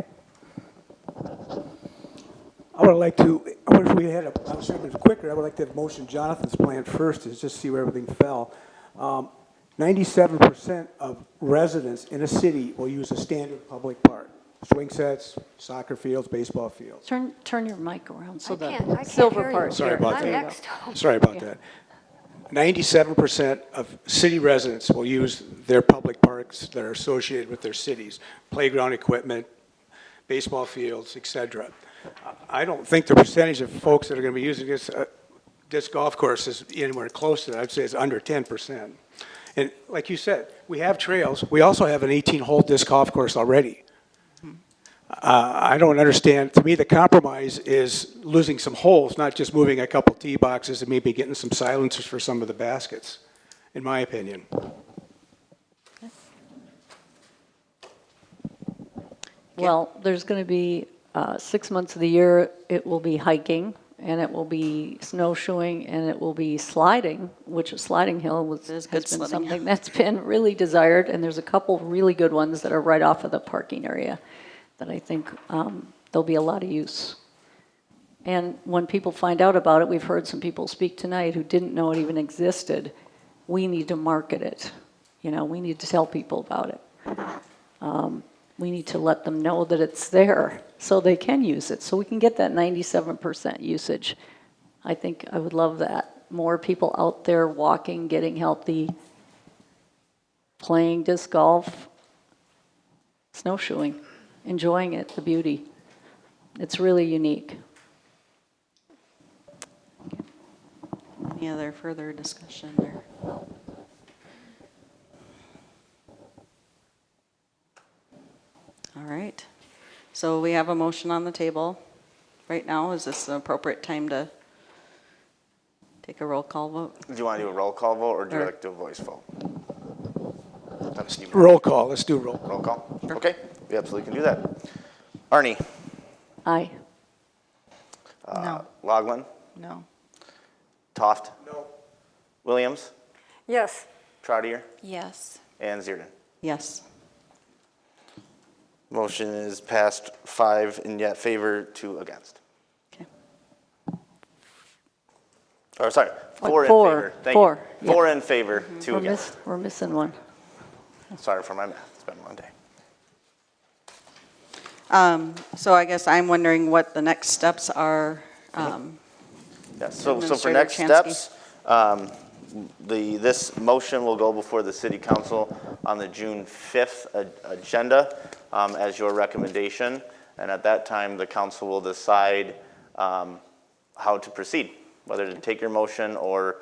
I would like to, I wish we had I was sure it was quicker, I would like to have motion Jonathan's plan first, is just see where everything fell. 97% of residents in a city will use a standard public park. Swing sets, soccer fields, baseball fields. Turn your mic around so I the can't silver hear you. part. Sorry about I'm that. next to him. Sorry about that. 97% of city residents will use their public parks that are associated with their cities, playground equipment, baseball fields, etc. I don't think the percentage of folks that are going to be using this golf course is anywhere close to that. I'd say it's under 10%. And like you said, we have trails. We also have an 18-hole disc golf course already. I don't understand. To me, the compromise is losing some holes, not just moving a couple tee boxes and maybe getting some silencers for some of the baskets, in my opinion. Well, there's going to be 6 months of the year, it will be hiking, and it will be snowshoeing, and it will be sliding, which a sliding hill has been sledding. something that's been really desired, and there's a couple really good ones that are right off of the parking area that I think there'll be a lot of use. And when people find out about it, we've heard some people speak tonight who didn't know it even existed. We need to market it. You know, we need to tell people about it. We need to let them know that it's there so they can use it, so we can get that 97% usage. I think I would love that. More people out there walking, getting healthy, playing disc golf, snowshoeing, enjoying it, the beauty. It's really unique. Any other further discussion there? All right. So we have a motion on the table right now. Is this an appropriate time to take a roll call vote? Do you want to do a roll call vote, or do you Or- like to do a voice vote? That's Steve. Roll call, let's do roll. Roll call? Okay, we absolutely can do that. Arnie? Aye. No. Loglin? No. Toft? No. Williams? Yes. Troutier? Yes. And Zierden? Yes. Motion is passed 5 in yet favor, 2 against. Okay. Or sorry, 4 in Four. favor. Thank Four, you. yeah. 4 in favor, 2 against. We're missing one. Sorry for my math, it's been one day. So I guess I'm wondering what the next steps are. Yes, so for Administrator next Chansky. steps, this motion will go before the city council on the June 5th agenda as your recommendation. And at that time, the council will decide how to proceed, whether to take your motion or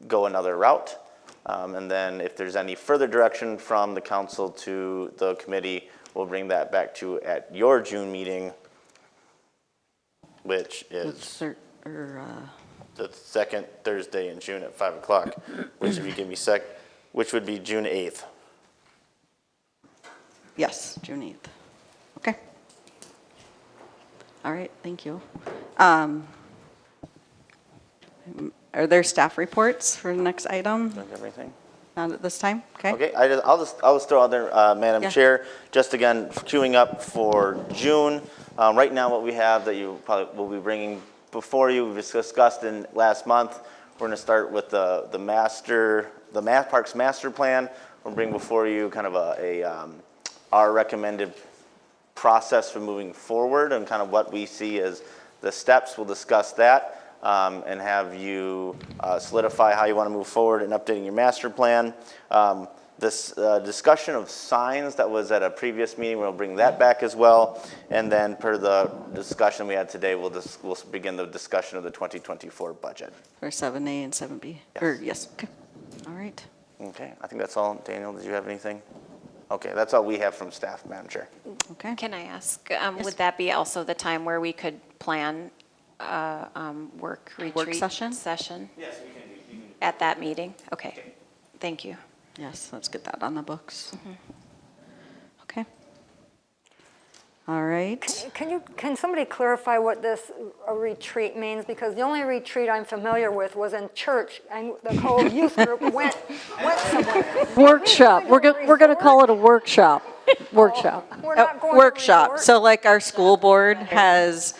go another route. And then if there's any further direction from the council to the committee, we'll bring that back to you at your June meeting, which is the second Thursday in June at 5 o'clock, which if you give me which would be June 8th. Yes, June 8th. Okay. All right, thank you. Are there staff reports for the next item? Everything? Not at this time? Okay. Okay, I'll just throw out there, Madam Yeah. Chair, just again, queuing up for June. Right now, what we have that you probably will be bringing before you, we've discussed in last month, we're going to start with the Parks Master Plan. We'll bring before you kind of our recommended process for moving forward and kind of what we see as the steps. We'll discuss that. And have you solidify how you want to move forward in updating your master plan. This discussion of signs that was at a previous meeting, we'll bring that back as well. And then per the discussion we had today, we'll begin the discussion of the 2024 budget. For 7A and 7B? Yes. Yes, okay. All right. Okay, I think that's all. Daniel, did you have anything? Okay, that's all we have from staff, Madam Chair. Okay. Can I ask, would that be also the time where we could plan work retreat? session? Yes, we can. At that meeting? Okay, thank you. Yes, let's get that on the books. Okay. All right. Can somebody clarify what this a retreat means? Because the only retreat I'm familiar with was in church, and the whole youth group went somewhere. Workshop. We're going to call it a workshop. Workshop. We're not going to a Workshop. resort? So like our school board has,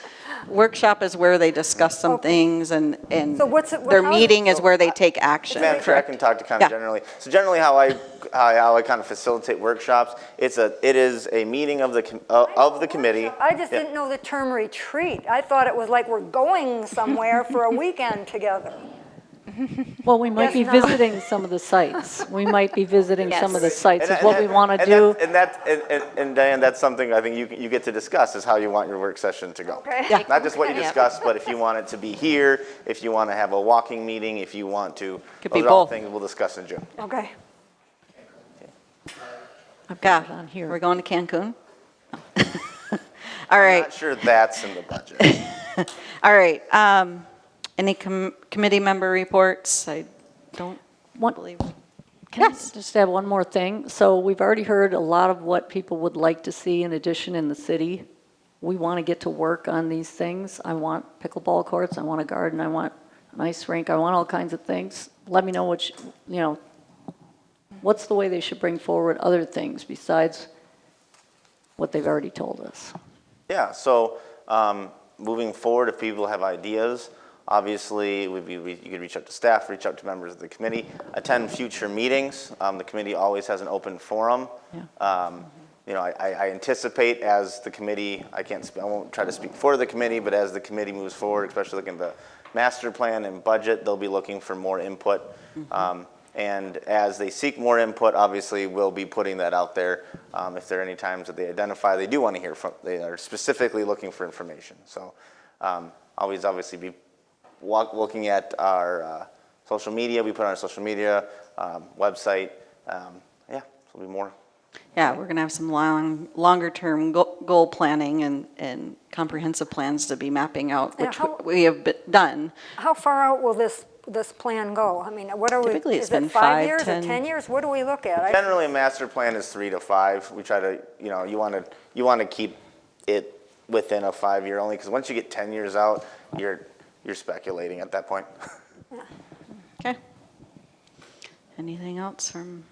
workshop is where they discuss some things and So what's it- their how- meeting is where they take action. Madam Chair, I can talk to kind of Yeah. generally. So generally how I kind of facilitate workshops, it is a meeting of the committee. I just Yeah. didn't know the term retreat. I thought it was like we're going somewhere for a weekend together. Well, we might be Yes, no. visiting some of the sites. We might be visiting some of the Yes. sites of what we want to do. And Diane, that's something I think you get to discuss, is how you want your work session to go. Okay. Yeah. Not just what you Yeah. discuss, but if you want it to be here, if you want to have a walking meeting, if you want to. Could be those are all both. things we'll discuss in June. Okay. I've got it on here. We're going to Cancun? All I'm right. not sure that's in the budget. All right. Any committee member reports? I don't believe. Can I just add one more thing? So we've already heard a lot of what people would like to see in addition in the city. We want to get to work on these things. I want pickleball courts, I want a garden, I want an ice rink, I want all kinds of things. Let me know what, what's the way they should bring forward other things besides what they've already told us. Yeah, so moving forward, if people have ideas, obviously, you could reach out to staff, reach out to members of the committee, attend future meetings. The committee always has an open forum. I anticipate as the committee, I won't try to speak for the committee, but as the committee moves forward, especially looking at the master plan and budget, they'll be looking for more input. And as they seek more input, obviously, we'll be putting that out there. If there are any times that they identify they do want to hear from, they are specifically looking for information. So always obviously be looking at our social media. We put on our social media, website. Yeah, so it'll be more. Yeah, we're going to have some longer-term goal planning and comprehensive plans to be mapping out, which we have done. How far out will this plan go? I mean, what are we? Typically, it's is it been 5 years 10 or 10 years? What do we look at? Generally, a master plan is 3 to 5. We try to, you want to keep it within a 5-year only, because once you get 10 years out, you're speculating at that point. Okay. Anything else from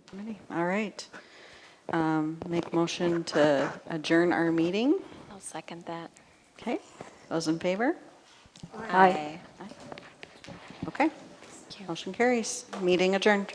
committee? All right. Make motion to adjourn our meeting. I'll second that. Okay. Those in favor? Aye. Okay. Motion carries. Meeting adjourned.